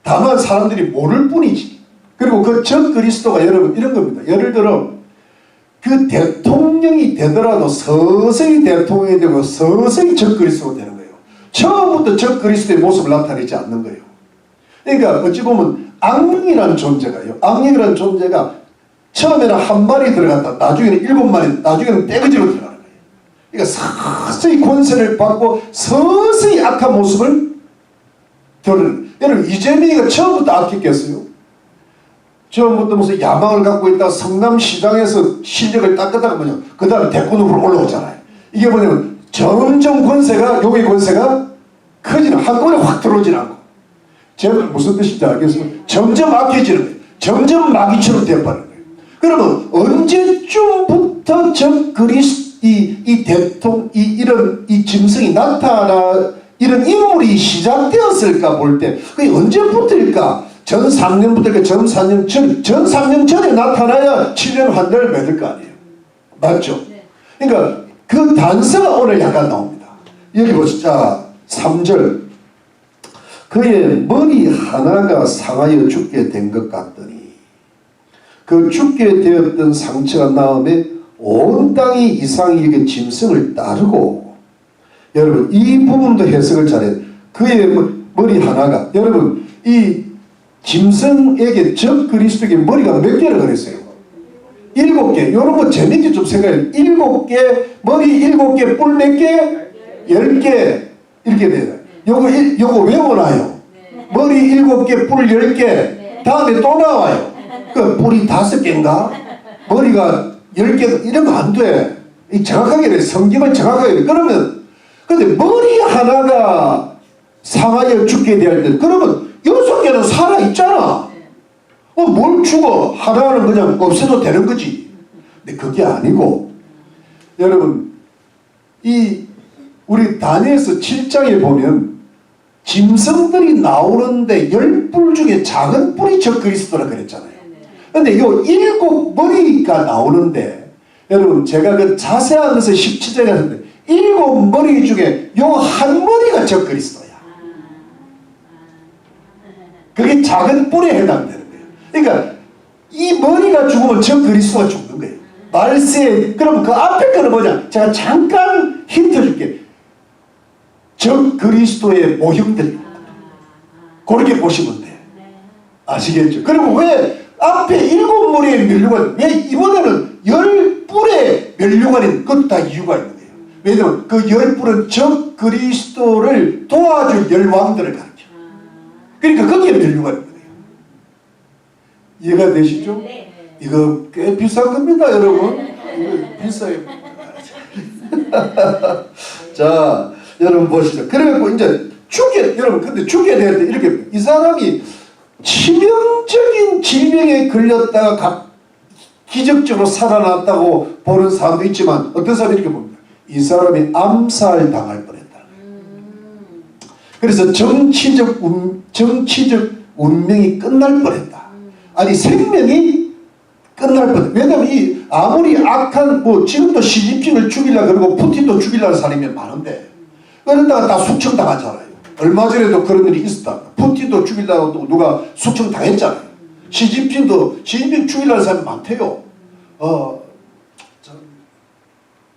다만 사람들이 모를 뿐이지. 그리고 그 적 그리스도가 여러분 이런 겁니다. 예를 들어 그 대통령이 되더라도 서서히 대통령이 되고 서서히 적 그리스도가 되는 거예요. 처음부터 적 그리스도의 모습을 나타내지 않는 거예요. 그러니까 어찌 보면 악령이라는 존재가요, 악령이라는 존재가 처음에는 한 마리 들어갔다, 나중에는 7마리, 나중에는 떼거지로 들어가는 거예요. 그러니까 서서히 권세를 받고 서서히 악한 모습을 드러내는. 여러분 이재명이가 처음부터 악했겠어요? 처음부터 무슨 야망을 갖고 있다 성남시장에서 실력을 닦다가 뭐냐, 그 다음에 대권 후보로 올라오잖아요. 이게 뭐냐면 점점 권세가, 용의 권세가 커지는, 한꺼번에 확 들어오지는 않고, 제가 무슨 뜻인지 알겠습니까? 점점 악해지는 거예요. 점점 마귀처럼 되어버리는 거예요. 그러면 언제쯤부터 적 이 대통령, 이런 이 짐승이 나타나, 이런 인물이 시작되었을까 볼 때, 그게 언제부터일까? 전 3년부터일까? 전 3년 전에 나타나야 7년 환대를 맺을 거 아니에요. 맞죠? 그러니까 그 단서가 오늘 약간 나옵니다. 여기 보시자. 3절. 그의 머리 하나가 상하여 죽게 된 것 같더니 그 죽게 되었던 상처가 나음에 온 땅이 이상히 이렇게 짐승을 따르고, 여러분 이 부분도 해석을 잘해요. 그의 머리 하나가, 여러분 이 짐승에게 적 그리스도에게 머리가 몇 개를 그랬어요? 7개. 요런 거 재밌게 좀 생각해요. 7개, 머리 7개, 뿔 몇 개? 10개. 이렇게 돼요. 요거 외워놔요. 머리 7개, 뿔 10개. 다음에 또 나와요. 그 뿔이 5개인가? 머리가 10개, 이러면 안 돼. 정확하게 돼. 성경을 정확하게 돼. 그러면, 근데 머리 하나가 상하여 죽게 될 때, 그러면 6개는 살아있잖아. 뭘 죽어? 하나는 그냥 없애도 되는 거지. 근데 그게 아니고, 여러분, 우리 다니엘서 7장에 보면 짐승들이 나오는데 10뿔 중에 작은 뿔이 적 그리스도라 그랬잖아요. 근데 요 7머리가 나오는데, 여러분 제가 그 자세한 것을 17장에 하는데 7머리 중에 요 한 머리가 적 그리스도야. 그게 작은 뿔에 해당되는 거예요. 그러니까 이 머리가 죽으면 적 그리스도가 죽는 거예요. 말세. 그럼 그 앞에 거는 뭐냐? 제가 잠깐 힌트 줄게. 적 그리스도의 모형들. 그렇게 보시면 돼. 아시겠죠? 그리고 왜 앞에 7머리의 면류관, 왜 이번에는 10뿔의 면류관인, 그것도 다 이유가 있는 거예요. 왜냐하면 그 10뿔은 적 그리스도를 도와줄 10왕들을 가르쳐. 그러니까 거기에 면류관인 거예요. 이해가 되시죠? 이거 꽤 비싼 겁니다, 여러분. 이거 비싸요. 자, 여러분 보시죠. 그래갖고 이제 여러분 근데 죽게 될 때 이렇게 이 사람이 치명적인 질병에 걸렸다가 기적적으로 살아났다고 보는 사람도 있지만, 어떤 사람이 이렇게 봅니다. 이 사람이 암살 당할 뻔했다. 그래서 정치적 운명이 끝날 뻔했다. 아니 생명이 끝날 뻔. 왜냐면 이 아무리 악한 지금도 시진핑을 죽이려 그러고 푸틴도 죽이려는 사람이 많은데, 그러다가 다 숙청당하잖아요. 얼마 전에도 그런 일이 있었다. 푸틴도 죽이려고 누가 숙청당했잖아요. 시진핑 죽이려는 사람이 많대요.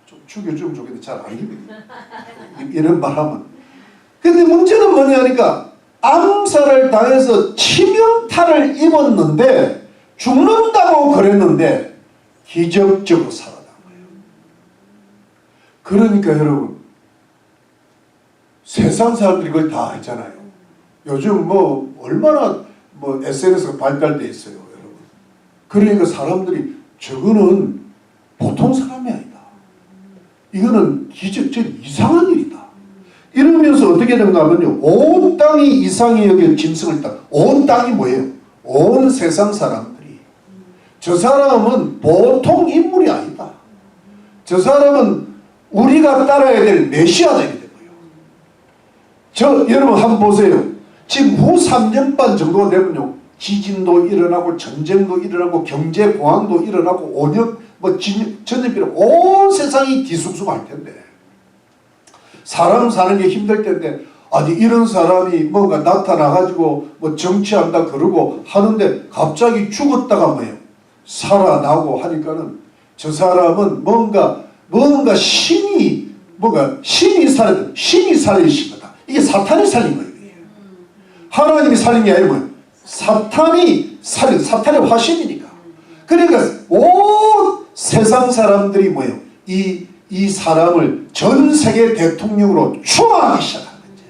좀 죽여주면 좋겠는데 잘 안 죽여요. 이런 말 하면. 근데 문제는 뭐냐니까, 암살을 당해서 치명타를 입었는데 죽는다고 그랬는데 기적적으로 살아난 거예요. 그러니까 여러분, 세상 사람들이 그걸 다 했잖아요. 요즘 얼마나 SNS가 발달돼 있어요, 여러분. 그러니까 사람들이 저거는 보통 사람이 아니다. 이거는 기적적인 이상한 일이다. 이러면서 어떻게 되는가 하면요, 온 땅이 이상히 여겨 짐승을 따라. 온 땅이 뭐예요? 온 세상 사람들이. 저 사람은 보통 인물이 아니다. 저 사람은 우리가 따라야 될 메시아다. 이렇게 된 거예요. 여러분 한번 보세요. 지금 후 3년 반 정도가 되면요, 지진도 일어나고 전쟁도 일어나고 경제 공황도 일어나고 온역 전염병, 온 세상이 뒤숭숭할 텐데, 사람 사는 게 힘들 텐데, 아니 이런 사람이 뭔가 나타나가지고 정치한다 그러고 하는데 하는데 죽었다가 뭐예요? 살아나고 하니까는 저 사람은 뭔가 신이 살리신 거다. 이게 사탄이 살린 거예요. 하나님이 살린 게 아니고 사탄이 살린, 사탄의 화신이니까. 그러니까 온 세상 사람들이 뭐예요? 이 사람을 전 세계 대통령으로 추앙하기 시작하는 거죠.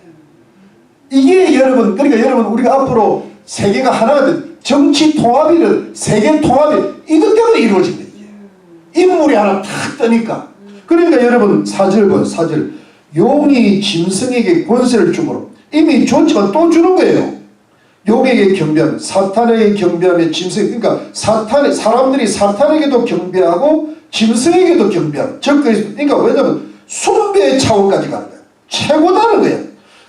이게 여러분, 그러니까 여러분 우리가 앞으로 세계가 하나든 정치 통합이든 세계 통합이 이것 때문에 이루어진 거예요. 인물이 하나 탁 뜨니까. 그러니까 여러분 4절 보세요. 4절. 용이 짐승에게 권세를 주므로, 이미 줬지만 또 주는 거예요. 용에게 경배하면, 사탄에게 경배하면 짐승, 그러니까 사람들이 사탄에게도 경배하고 짐승에게도 경배하라. 그러니까 왜냐면 숭배의 차원까지 가는 거야. 최고다는 거야.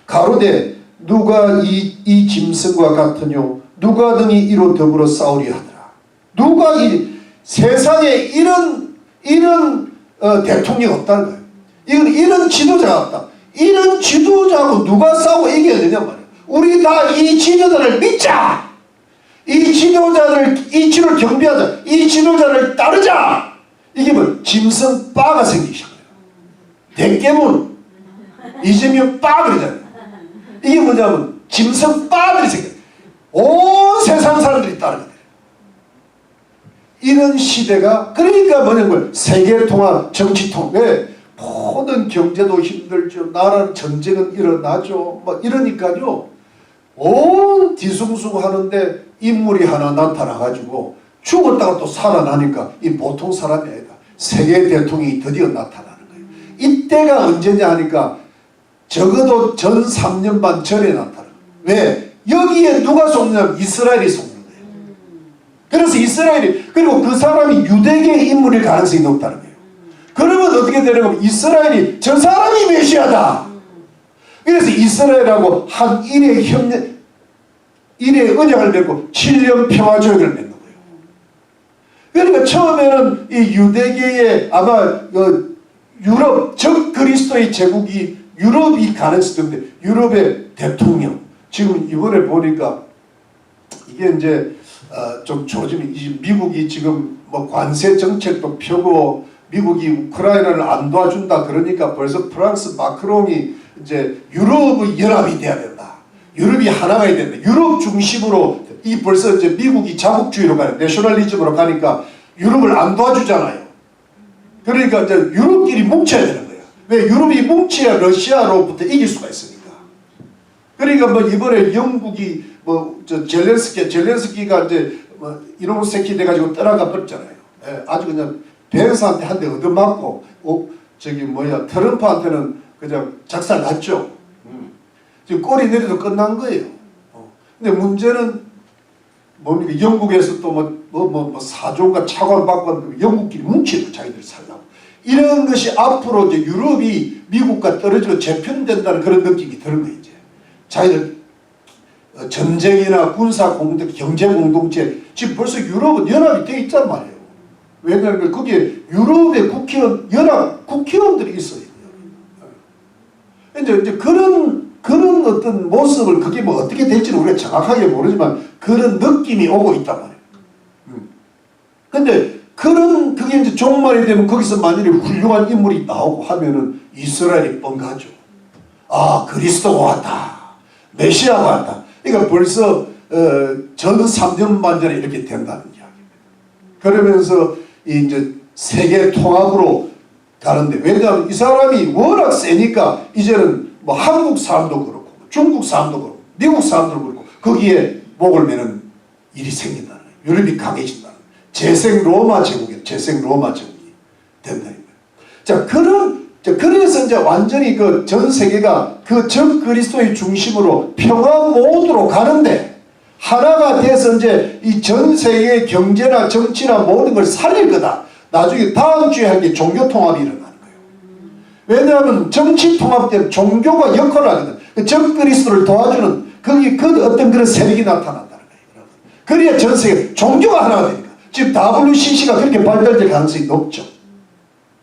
가로되 누가 이 짐승과 같으뇨 누가 등이 이로 더불어 싸우리 하더라. 누가 이 세상에 이런 대통령이 없다는 거예요. 이런 지도자가 없다. 이런 지도자하고 누가 싸우고 이겨야 되냐 말이야. 우리 다 이 지도자를 믿자. 이 지도를 경배하자. 이 지도자를 따르자. 이게 뭐 짐승 빠가 생기기 시작해요. 대깨문 이재명 빠 그러잖아요. 이게 뭐냐면 짐승 빠들이 생겨요. 온 세상 사람들이 따르게 돼요. 이런 시대가 그러니까 뭐냐면 세계통합 정치통 왜 모든 경제도 힘들죠. 나라는 전쟁은 일어나죠. 막 이러니까요. 온 뒤숭숭 하는데 인물이 하나 나타나가지고 죽었다가 또 살아나니까 이 보통 사람이 아니다. 세계 대통령이 드디어 나타나는 거예요. 이때가 언제냐 하니까 적어도 전 3년 반 전에 나타나요. 왜? 여기에 누가 속냐면 이스라엘이 속는 거예요. 그래서 이스라엘이 그리고 그 사람이 유대계 인물일 가능성이 높다는 거예요. 그러면 어떻게 되는 거면 이스라엘이 저 사람이 메시아다. 그래서 이스라엘하고 한 일의 협력, 일의 언약을 맺고 7년 평화조약을 맺는 거예요. 그러니까 처음에는 이 유대계의 아마 유럽 적 그리스도의 제국이 유럽이 가능성인데 유럽의 대통령 지금 이번에 보니까 이게 이제 좀 조짐이 미국이 지금 뭐 관세 정책도 펴고 미국이 우크라이나를 안 도와준다 그러니까 벌써 프랑스 마크롱이 이제 유럽의 연합이 돼야 된다. 유럽이 하나가 돼야 된다. 유럽 중심으로 이 벌써 이제 미국이 자국주의로 가요. 내셔널리즘으로 가니까 유럽을 안 도와주잖아요. 그러니까 이제 유럽끼리 뭉쳐야 되는 거예요. 왜 유럽이 뭉쳐야 러시아로부터 이길 수가 있으니까. 그러니까 뭐 이번에 영국이 뭐 저 젤렌스키가 이제 뭐 이놈의 새끼 돼가지고 떠나가 버렸잖아요. 예, 아주 그냥 벤스한테 한 대 얻어맞고 트럼프한테는 그냥 작살 났죠. 지금 꼬리 내려도 끝난 거예요. 근데 문제는 뭡니까? 영국에서 또 뭐 사조가 차관 받고 영국끼리 뭉치고 자기들이 살라고. 이런 것이 앞으로 이제 유럽이 미국과 떨어지고 재편된다는 그런 느낌이 드는 거예요. 이제 자기들 전쟁이나 군사 공동, 경제 공동체 지금 벌써 유럽은 연합이 돼 있단 말이에요. 왜냐하면 거기에 유럽의 연합 국회의원들이 있어요. 이제 그런 어떤 모습을 그게 뭐 어떻게 될지는 우리가 정확하게 모르지만 그런 느낌이 오고 있단 말이에요. 근데 그게 이제 종말이 되면 거기서 만약에 훌륭한 인물이 나오고 하면은 이스라엘이 뻥가죠. 아, 그리스도가 왔다. 메시아가 왔다. 그러니까 벌써 전 3년 반 전에 이렇게 된다는 이야기입니다. 그러면서 이제 세계 통합으로 가는데 왜냐하면 이 사람이 워낙 세니까 이제는 뭐 한국 사람도 그렇고 중국 사람도 그렇고 미국 사람도 그렇고 거기에 목을 매는 일이 생긴다는 거예요. 유럽이 강해진다는 거예요. 재생 로마 제국이 된다는 거예요. 자, 그래서 이제 완전히 그 전 세계가 그 적 그리스도의 중심으로 평화 모드로 가는데 하나가 돼서 이제 이 전 세계의 경제나 정치나 모든 걸 살릴 거다. 나중에 다음 주에 할 게 종교 통합이 일어나는 거예요. 왜냐하면 정치 통합 때는 종교가 역할을 하거든. 그 적 그리스도를 도와주는 그 어떤 그런 세력이 나타난다는 거예요. 그래야 전 세계 종교가 하나가 되니까. 지금 WCC가 그렇게 발달될 가능성이 높죠.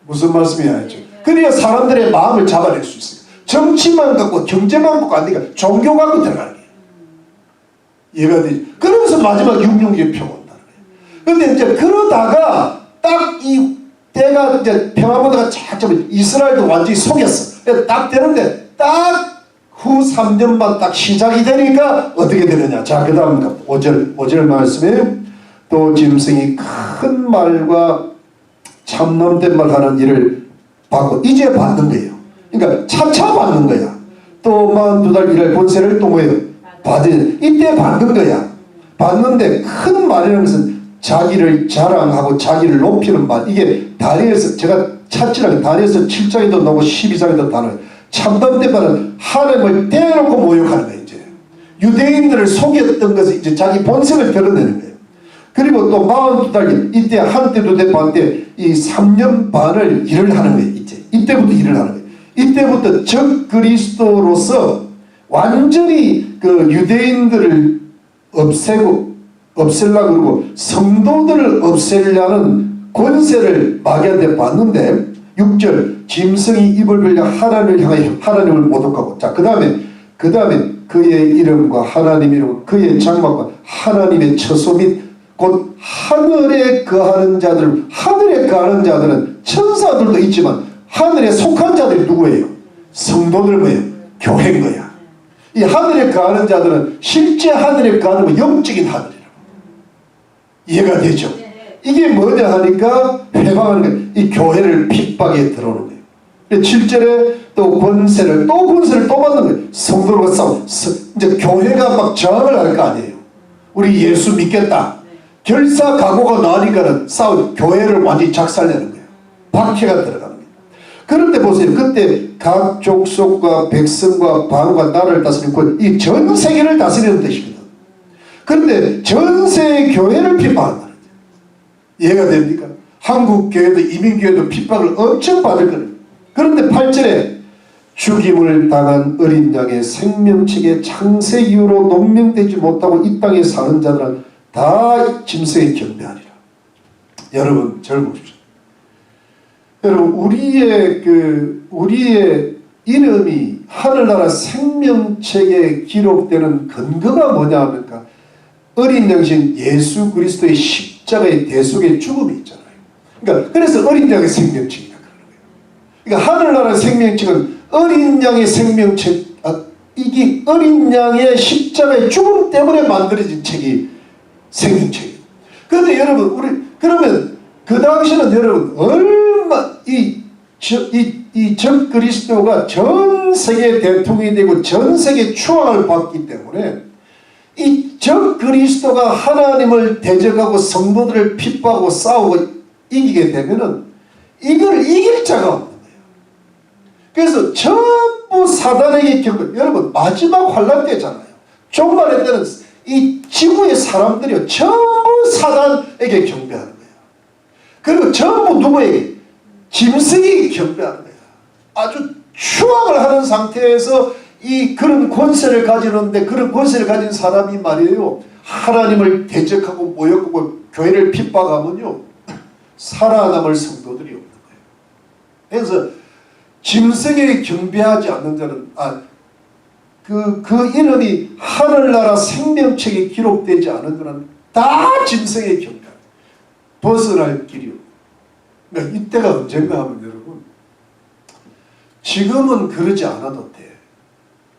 무슨 말씀이야? 그래야 사람들의 마음을 잡아낼 수 있어요. 정치만 갖고 경제만 갖고 안 되니까 종교 갖고 들어가는 거예요. 이해가 되지? 그러면서 마지막 6.26의 표가 온다는 거예요. 근데 이제 그러다가 딱 이 때가 이제 평화보다가 쫙 잡으면 이스라엘도 완전히 속였어. 딱 되는데 딱 후 3년 반 딱 시작이 되니까 어떻게 되느냐. 자, 그 다음 5절 말씀에 또 짐승이 큰 말과 참놈된 말 하는 일을 받고 이제 받는 거예요. 그러니까 차차 받는 거야. 또 42달 일할 본세를 또 뭐예요? 받은 이때 받는 거야. 받는데 큰 말이라는 것은 자기를 자랑하고 자기를 높이는 말. 이게 다니엘서 제가 찾지랑 다니엘서 7장에도 나오고 12장에도 나와요. 참담된 말은 하나님을 떼놓고 모욕하는 거예요. 이제 유대인들을 속였던 것을 이제 자기 본색을 드러내는 거예요. 그리고 또 42달 이때 한때 두대 반때 이 3년 반을 일을 하는 거예요. 이때부터 일을 하는 거예요. 이때부터 적 그리스도로서 완전히 그 유대인들을 없애려고 그러고 성도들을 없애려는 권세를 마귀한테 받는데 6절 짐승이 입을 벌려 하나님을 향하여 하나님을 모독하고 자 그 다음에 그의 이름과 하나님 이름 그의 장막과 하나님의 처소 및 곧 하늘에 거하는 자들은 천사들도 있지만 하늘에 속한 자들이 누구예요? 성도들 뭐예요? 교회인 거야. 이 하늘에 거하는 자들은 실제 하늘에 거하는 건 영적인 하늘이라고. 이해가 되죠? 이게 뭐냐 하니까 회방하는 거예요. 이 교회를 핍박에 들어오는 거예요. 7절에 또 권세를 또 받는 거예요. 성도들과 싸워. 이제 교회가 막 저항을 할 거 아니에요. 우리 예수 믿겠다. 결사 각오가 나니까는 교회를 완전히 작살내는 거예요. 박해가 들어가는 거예요. 그런데 보세요. 그때 각 족속과 백성과 방과 나라를 다스리고 이 전 세계를 다스리는 뜻이거든. 그런데 전 세계 교회를 핍박한다. 이해가 됩니까? 한국 교회도 이민교회도 핍박을 엄청 받을 거예요. 그런데 8절에 죽임을 당한 어린 양의 생명책에 창세 이후로 농명되지 못하고 이 땅에 사는 자들은 다 짐승에 경배하리라. 여러분 절 보십시오. 여러분 우리의 이름이 하늘나라 생명책에 기록되는 근거가 뭐냐 합니까? 어린 양신 예수 그리스도의 십자가의 대속의 죽음이 있잖아요. 그러니까 그래서 어린 양의 생명책이라 그러는 거예요. 그러니까 하늘나라 생명책은 어린 양의 생명책, 이게 어린 양의 십자가의 죽음 때문에 만들어진 책이 생명책이에요. 그런데 여러분 그러면 그 당시는 여러분 얼마 이 적 그리스도가 전 세계 대통령이 되고 전 세계 추앙을 받기 때문에 이 적 그리스도가 하나님을 대적하고 성도들을 핍박하고 싸우고 이기게 되면은 이걸 이길 자가 없는 거예요. 그래서 전부 사단에게 여러분 마지막 환란 때잖아요. 종말의 때는 이 지구의 사람들이 전부 사단에게 경배하는 거예요. 그리고 전부 누구에게? 짐승에게 경배하는 거예요. 아주 추앙을 하는 상태에서 그런 권세를 가지는데 그런 권세를 가진 사람이 말이에요. 하나님을 대적하고 모욕하고 교회를 핍박하면요. 살아남을 성도들이 없는 거예요. 그래서 짐승에게 경배하지 않는 자는 그 이름이 하늘나라 생명책에 기록되지 않은 것은 다 짐승에 경배합니다. 벗어날 길이 없고. 그러니까 이때가 언젠가 하면 여러분 지금은 그러지 않아도 돼.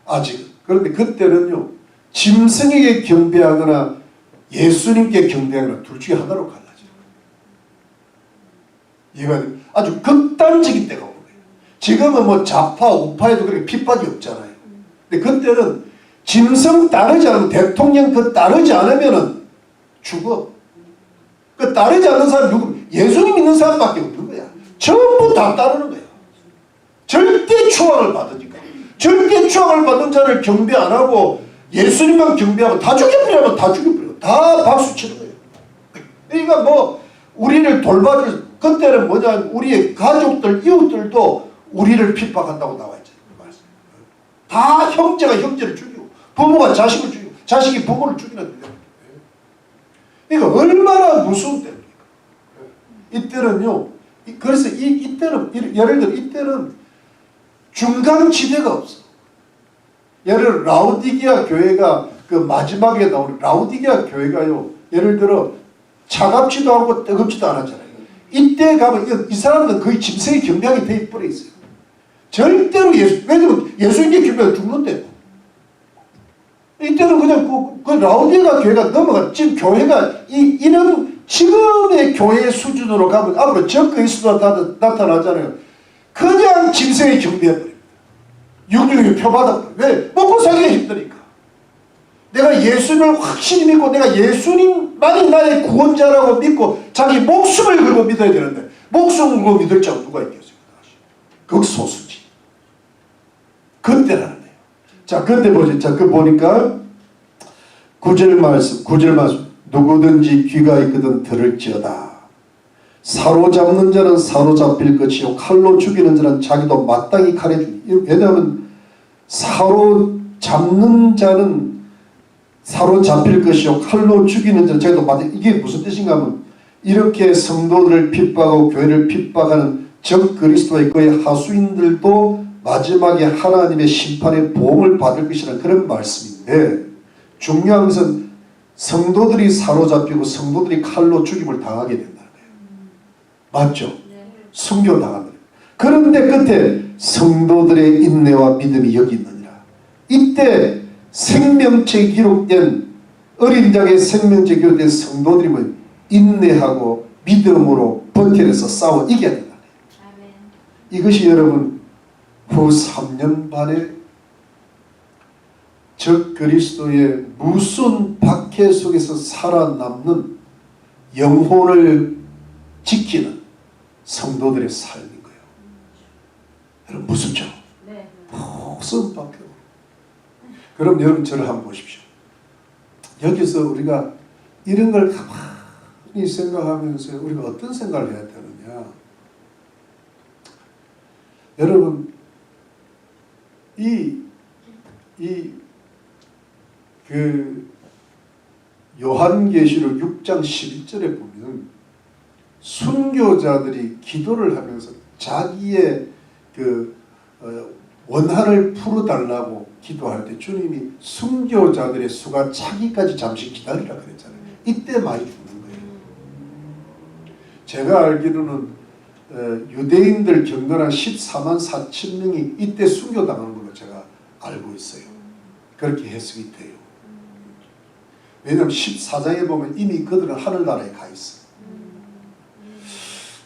아직은. 그런데 그때는요. 짐승에게 경배하거나 예수님께 경배하거나 둘 중에 하나로 갈라져요. 이해가 돼요? 아주 극단적인 때가 오는 거예요. 지금은 뭐 좌파 우파에도 그렇게 핍박이 없잖아요. 근데 그때는 짐승 따르지 않으면 대통령 따르지 않으면은 죽어. 따르지 않는 사람이 누구? 예수님 믿는 사람밖에 없는 거야. 전부 다 따르는 거야. 절대 추앙을 받으니까. 절대 추앙을 받는 자를 경배 안 하고 예수님만 경배하고 다 죽여버리면 다 죽여버려. 다 박수 치는 거예요. 그러니까 뭐 우리를 돌봐줄 그때는 뭐냐 우리의 가족들 이웃들도 우리를 핍박한다고 나와 있잖아요. 다 형제가 형제를 죽이고 부모가 자식을 죽이고 자식이 부모를 죽이는 거예요. 그러니까 얼마나 무서운 때입니까? 이때는요. 그래서 이때는 예를 들어 이때는 중간지대가 없어. 예를 들어 라우디게아 교회가 그 마지막에 나오는 라우디게아 교회가요. 예를 들어 차갑지도 않고 뜨겁지도 않았잖아요. 이때 가면 이 사람들은 거의 짐승의 경배하게 돼 버려 있어요. 절대로 왜냐면 예수님께 경배하면 죽는데. 이때는 그냥 그 라우디게아 교회가 넘어가. 지금 교회가 이런 지금의 교회 수준으로 가면 앞으로 적 그리스도가 나타나잖아요. 그냥 짐승에 경배해버립니다. 육육이 표받아버려요. 왜? 먹고 살기가 힘드니까. 내가 예수님을 확실히 믿고 내가 예수님만이 나의 구원자라고 믿고 자기 목숨을 걸고 믿어야 되는데 목숨을 걸고 믿을 자가 누가 있겠어요? 극소수지. 그때라는 거예요. 자, 그때 보죠. 자, 그 보니까 9절 말씀. 누구든지 귀가 있거든 들을지어다. 사로잡는 자는 사로잡힐 것이요 칼로 죽이는 자는 자기도 마땅히 칼에 죽이다. 왜냐하면 사로잡는 자는 사로잡힐 것이요 칼로 죽이는 자는 자기도 마땅히. 이게 무슨 뜻인가 하면 이렇게 성도들을 핍박하고 교회를 핍박하는 적 그리스도의 그의 하수인들도 마지막에 하나님의 심판의 보응을 받을 것이라는 그런 말씀인데, 중요한 것은 성도들이 사로잡히고 성도들이 칼로 죽임을 당하게 된다는 거예요. 맞죠? 네. 순교당하는 거예요. 그런데 끝에 성도들의 인내와 믿음이 여기 있느니라. 이때 생명체에 기록된, 어린 양의 생명체에 기록된 성도들이 뭐 인내하고 믿음으로 버텨내서 싸워 이겨야 된다. 아멘. 이것이 여러분 후 3년 반의 적 그리스도의 무슨 박해 속에서 살아남는 영혼을 지키는 성도들의 삶인 거예요. 여러분 무섭죠? 네. 무슨 박해. 그럼 여러분 저를 한번 보십시오. 여기서 우리가 이런 걸 가만히 생각하면서 우리가 어떤 생각을 해야 되느냐. 여러분 요한계시록 6장 11절에 보면 순교자들이 기도를 하면서 자기의 원한을 풀어달라고 기도할 때 주님이 순교자들의 수가 차기까지 잠시 기다리라 그랬잖아요. 이때 많이 죽는 거예요. 제가 알기로는 유대인들 경건한 14만 4천 명이 이때 순교당하는 걸로 제가 알고 있어요. 그렇게 해석이 돼요. 왜냐하면 14장에 보면 이미 그들은 하늘나라에 가 있어요.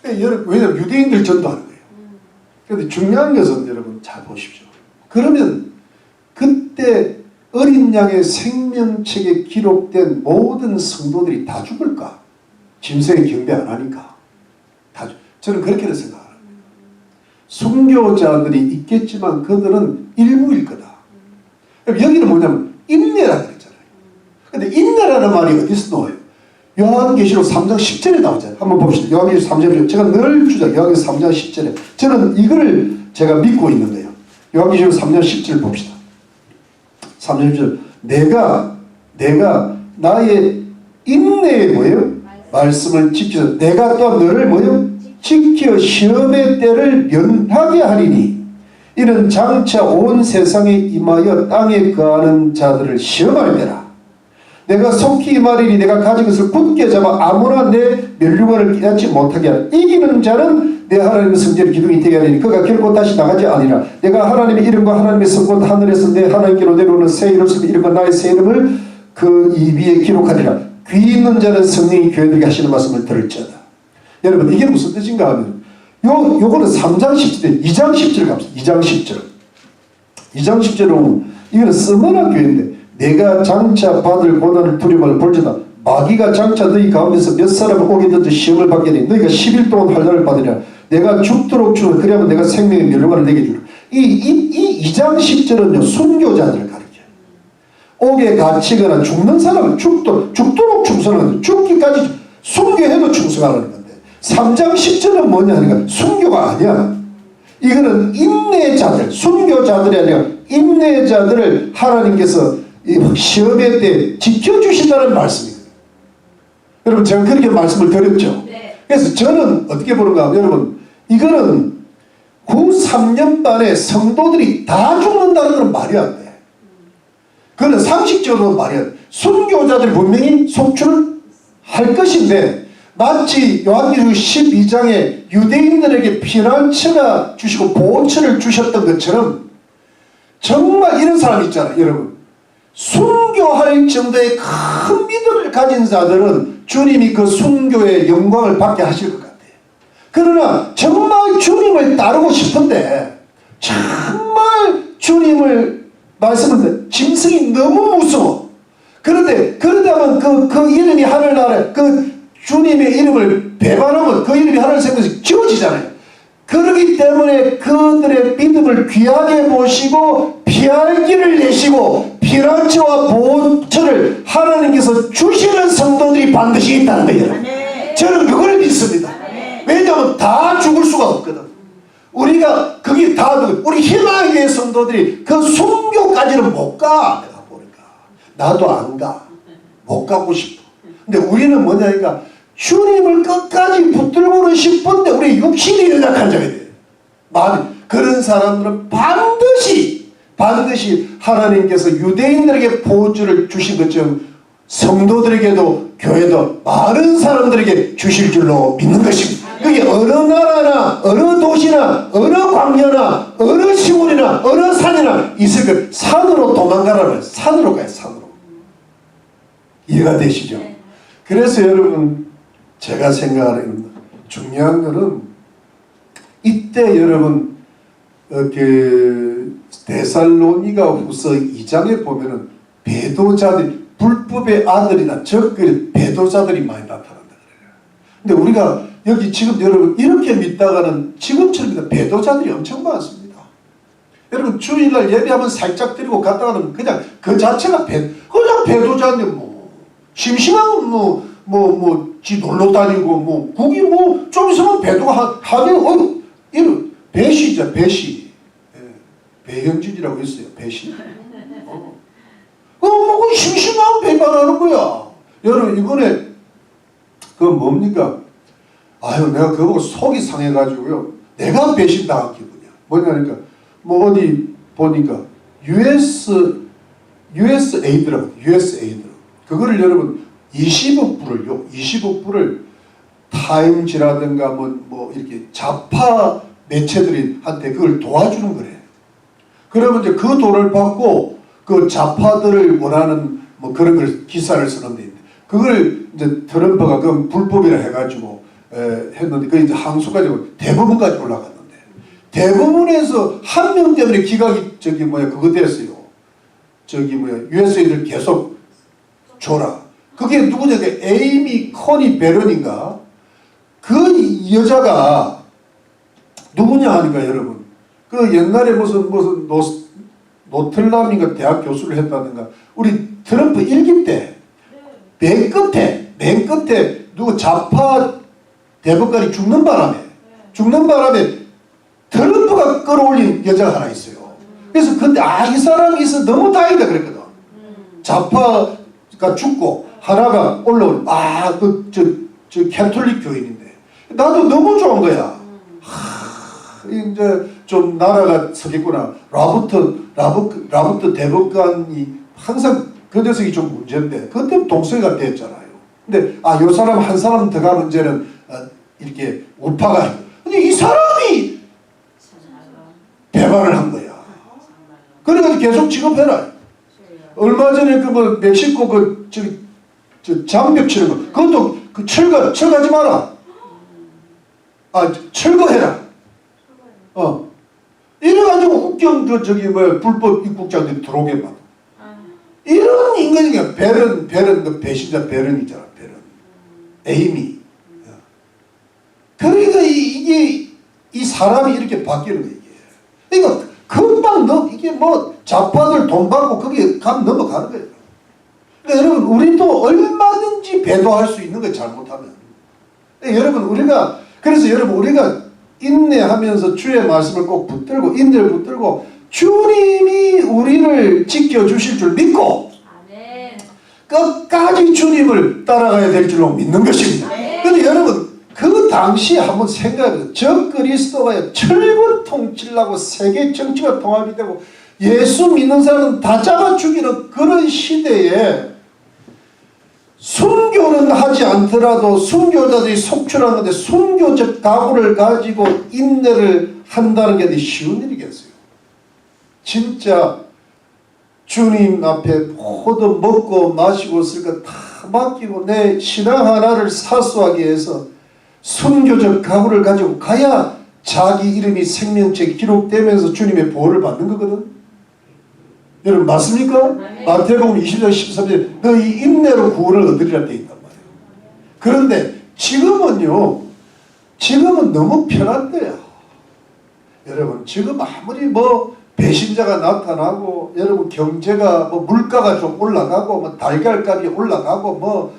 왜냐하면 유대인들 전도하는 거예요. 그런데 중요한 것은 여러분 잘 보십시오. 그러면 그때 어린 양의 생명책에 기록된 모든 성도들이 다 죽을까? 짐승의 경배 안 하니까. 저는 그렇게 생각합니다. 순교자들이 있겠지만 그들은 일부일 거다. 여기는 뭐냐면 인내라 그랬잖아요. 근데 인내라는 말이 어디서 나와요? 요한계시록 3장 10절에 나오잖아요. 한번 봅시다. 요한계시록 3장 10절. 제가 늘 주장 요한계시록 3장 10절에 저는 이거를 제가 믿고 있는 거예요. 요한계시록 3장 10절 봅시다. 3장 10절. 내가 나의 인내에 뭐예요? 말씀을 지켜서 내가 또 너를 뭐예요? 지켜 시험의 때를 면하게 하리니 이는 장차 온 세상에 임하여 땅에 거하는 자들을 시험할 때라. 내가 속히 임하리니 내가 가진 것을 굳게 잡아 아무나 내 멸류관을 깨닫지 못하게 하라. 이기는 자는 내 하나님의 성전의 기둥이 되게 하리니 그가 결코 다시 나가지 아니라. 내가 하나님의 이름과 하나님의 성곧 하늘에서 내 하나님께로 내려오는 새 이름 쓰고 이름과 나의 새 이름을 그 이 위에 기록하리라. 귀 있는 자는 성령이 교회들에게 하시는 말씀을 들을지어다. 여러분 이게 무슨 뜻인가 하면 요거는 3장 10절 2장 10절 갑시다. 2장 10절 2장 10절은 이거는 서머나 교회인데 내가 장차 받을 고난을 두려움을 볼지다. 마귀가 장차 너희 가운데서 몇 사람을 오게 던져 시험을 받게 되니 너희가 10일 동안 환난을 받으리라. 내가 죽도록 주는 그리하면 내가 생명의 멸류관을 내게 주라. 이 2장 10절은요 순교자들을 가르쳐요. 옥에 갇히거나 죽는 사람을 죽도록 충성하는, 죽기까지 순교해도 충성하라는 건데 3장 10절은 뭐냐 하니까 순교가 아니야. 이거는 인내자들, 순교자들이 아니라 인내자들을 하나님께서 시험의 때 지켜주신다는 말씀이에요. 여러분 제가 그렇게 말씀을 드렸죠. 네. 그래서 저는 어떻게 보는가 하면 여러분 이거는 후 3년 반에 성도들이 다 죽는다는 건 말이 안 돼. 그거는 상식적으로 말이 안 돼. 순교자들이 분명히 속출을 할 것인데 마치 요한계시록 12장에 유대인들에게 피난처가 주시고 보호처를 주셨던 것처럼 정말 이런 사람 있잖아요. 여러분 순교할 정도의 큰 믿음을 가진 자들은 주님이 그 순교의 영광을 받게 하실 것 같아요. 그러나 정말 주님을 따르고 싶은데 정말 주님을 말씀을 짐승이 너무 무서워. 그런데 그러다면 그 이름이 하늘나라에 그 주님의 이름을 배반하면 그 이름이 하늘 생명에서 지워지잖아요. 그렇기 때문에 그들의 믿음을 귀하게 보시고 피할 길을 내시고 피난처와 보호처를 하나님께서 주시는 성도들이 반드시 있다는 거예요. 저는 그걸 믿습니다. 왜냐하면 다 죽을 수가 없거든. 우리가 그게 다 우리 희망의 성도들이 그 순교까지는 못 가. 내가 보니까 나도 안 가. 못 가고 싶어. 근데 우리는 뭐냐니까 주님을 끝까지 붙들고는 싶은데 우리 육신이 연약한 자가 돼요. 그런 사람들은 반드시 하나님께서 유대인들에게 보호주를 주신 것처럼 성도들에게도 교회도 많은 사람들에게 주실 줄로 믿는 것입니다. 그게 어느 나라나 어느 도시나 어느 광야나 어느 시골이나 어느 산이나 있을 것. 산으로 도망가라는 산으로 가요. 산으로. 이해가 되시죠? 그래서 여러분 제가 생각하는 중요한 것은 이때 여러분 데살로니가 후서 2장에 보면은 배도자들 불법의 아들이나 적그 배도자들이 많이 나타난다 그래요. 근데 우리가 여기 지금 여러분 이렇게 믿다가는 지금처럼 배도자들이 엄청 많습니다. 여러분 주일날 예배하면 살짝 드리고 갔다가는 그냥 그 자체가 그냥 배도자인데 뭐 심심하면 지 놀러 다니고 뭐 국이 뭐 좀 있으면 배도가 하긴 이런 배시죠. 배시. 배현진이라고 있어요. 배시. 뭐 심심하면 배반하는 거야. 여러분 이번에 그거 뭡니까? 아유 내가 그거 보고 속이 상해가지고요. 내가 배신당한 기분이야. 뭐냐니까 뭐 어디 보니까 USAID라고 그거를 여러분 20억 불을 타임지라든가 뭐 이렇게 좌파 매체들이 한테 그걸 도와주는 거래. 그러면 이제 그 돈을 받고 그 좌파들을 원하는 뭐 그런 걸 기사를 쓰는데 그걸 이제 트럼프가 그 불법이라 해가지고 했는데 그 이제 항소까지 대법원까지 올라갔는데 대법원에서 한 명 때문에 기각이 그거 됐어요. USA들 계속 줘라. 그게 누구냐? 에이미 커니 베런인가? 그 여자가 누구냐 하니까 여러분 그 옛날에 무슨 노틀담인가 대학 교수를 했다든가 우리 트럼프 일기 때 맨 끝에 누구 좌파 대법관이 죽는 바람에 트럼프가 끌어올린 여자가 하나 있어요. 그래서 근데 이 사람이 있어 너무 다행이다 그랬거든. 좌파가 죽고 하나가 올라오는 저 캐톨릭 교인인데 나도 너무 좋은 거야. 이제 좀 나라가 서겠구나. 라부트 대법관이 항상 그 녀석이 좀 문제인데 그것 때문에 동성애가 됐잖아요. 근데 요 사람 한 사람 더 가면 이제는 이렇게 우파가 근데 이 사람이 배반을 한 거야. 그러니까 계속 취급해라. 얼마 전에 그 멕시코 저 장벽 치는 거 그것도 철거하지 마라. 철거해라. 이래가지고 국경 불법 입국자들이 들어오게 막. 이런 인간이야. 베런 배신자 베런이잖아. 베런. 에이미. 그러니까 이게 이 사람이 이렇게 바뀌는 거야. 이게. 그러니까 금방 이게 뭐 좌파들 돈 받고 거기에 가면 넘어가는 거예요. 그러니까 여러분 우리도 얼마든지 배도할 수 있는 거예요. 잘못하면. 그러니까 그래서 여러분 우리가 인내하면서 주의 말씀을 꼭 붙들고 인내를 붙들고 주님이 우리를 지켜주실 줄 믿고 끝까지 주님을 따라가야 될 줄로 믿는 것입니다. 그런데 여러분 그 당시에 한번 생각해보세요. 저 그리스도가 철권 통치려고 세계 정치가 통합이 되고 예수 믿는 사람은 다 잡아 죽이는 그런 시대에 순교는 하지 않더라도 순교자들이 속출하는데 순교적 각오를 가지고 인내를 한다는 게 쉬운 일이겠어요. 진짜 주님 앞에 모두 먹고 마시고 쓸 거 다 맡기고 내 신앙 하나를 사수하기 위해서 순교적 각오를 가지고 가야 자기 이름이 생명책에 기록되면서 주님의 보호를 받는 거거든. 여러분 맞습니까? 마태복음 20장 13절 너희 인내로 구원을 얻으리라 되어 있단 말이에요. 그런데 지금은 너무 편한 거야. 여러분 지금 아무리 배신자가 나타나고, 여러분 경제가 뭐 물가가 좀 올라가고, 뭐 달걀값이 올라가고, 뭐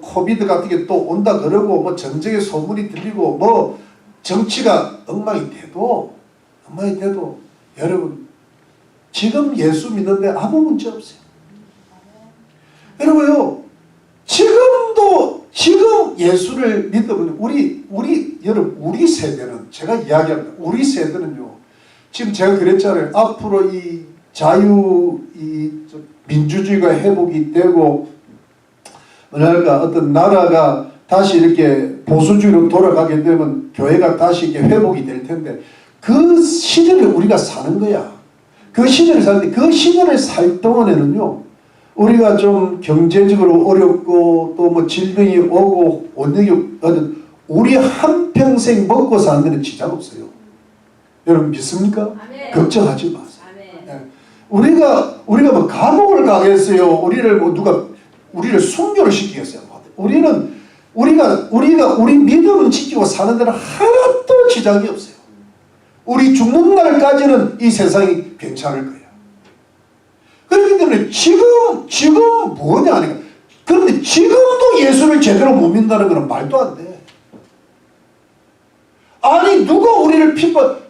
코비드 같은 게 또 온다 그러고, 뭐 전쟁의 소문이 들리고, 뭐 정치가 엉망이 돼도 여러분 지금 예수 믿는데 아무 문제 없어요. 여러분요, 지금 예수를 믿으면 여러분 우리 세대는, 제가 이야기합니다. 우리 세대는요, 지금 제가 그랬잖아요. 앞으로 이 민주주의가 회복이 되고, 뭐랄까, 어떤 나라가 다시 이렇게 보수주의로 돌아가게 되면 교회가 다시 이렇게 회복이 될 텐데, 그 시절을 우리가 사는 거야. 그 시절을 사는데, 그 시절을 살 동안에는요, 우리가 좀 경제적으로 어렵고, 또 뭐 질병이 오고, 원력이 오든, 우리 한평생 먹고 사는 데는 지장 없어요. 여러분 믿습니까? 아멘. 걱정하지 마세요. 네. 우리가 뭐 감옥을 가겠어요? 우리를 순교를 시키겠어요? 우리 믿음을 지키고 사는 데는 하나도 지장이 없어요. 우리 죽는 날까지는 이 세상이 괜찮을 거예요. 그렇기 때문에 지금 뭐냐 하니까, 그런데 지금도 예수를 제대로 못 믿는다는 것은 말도 안 돼. 아니 누가 우리를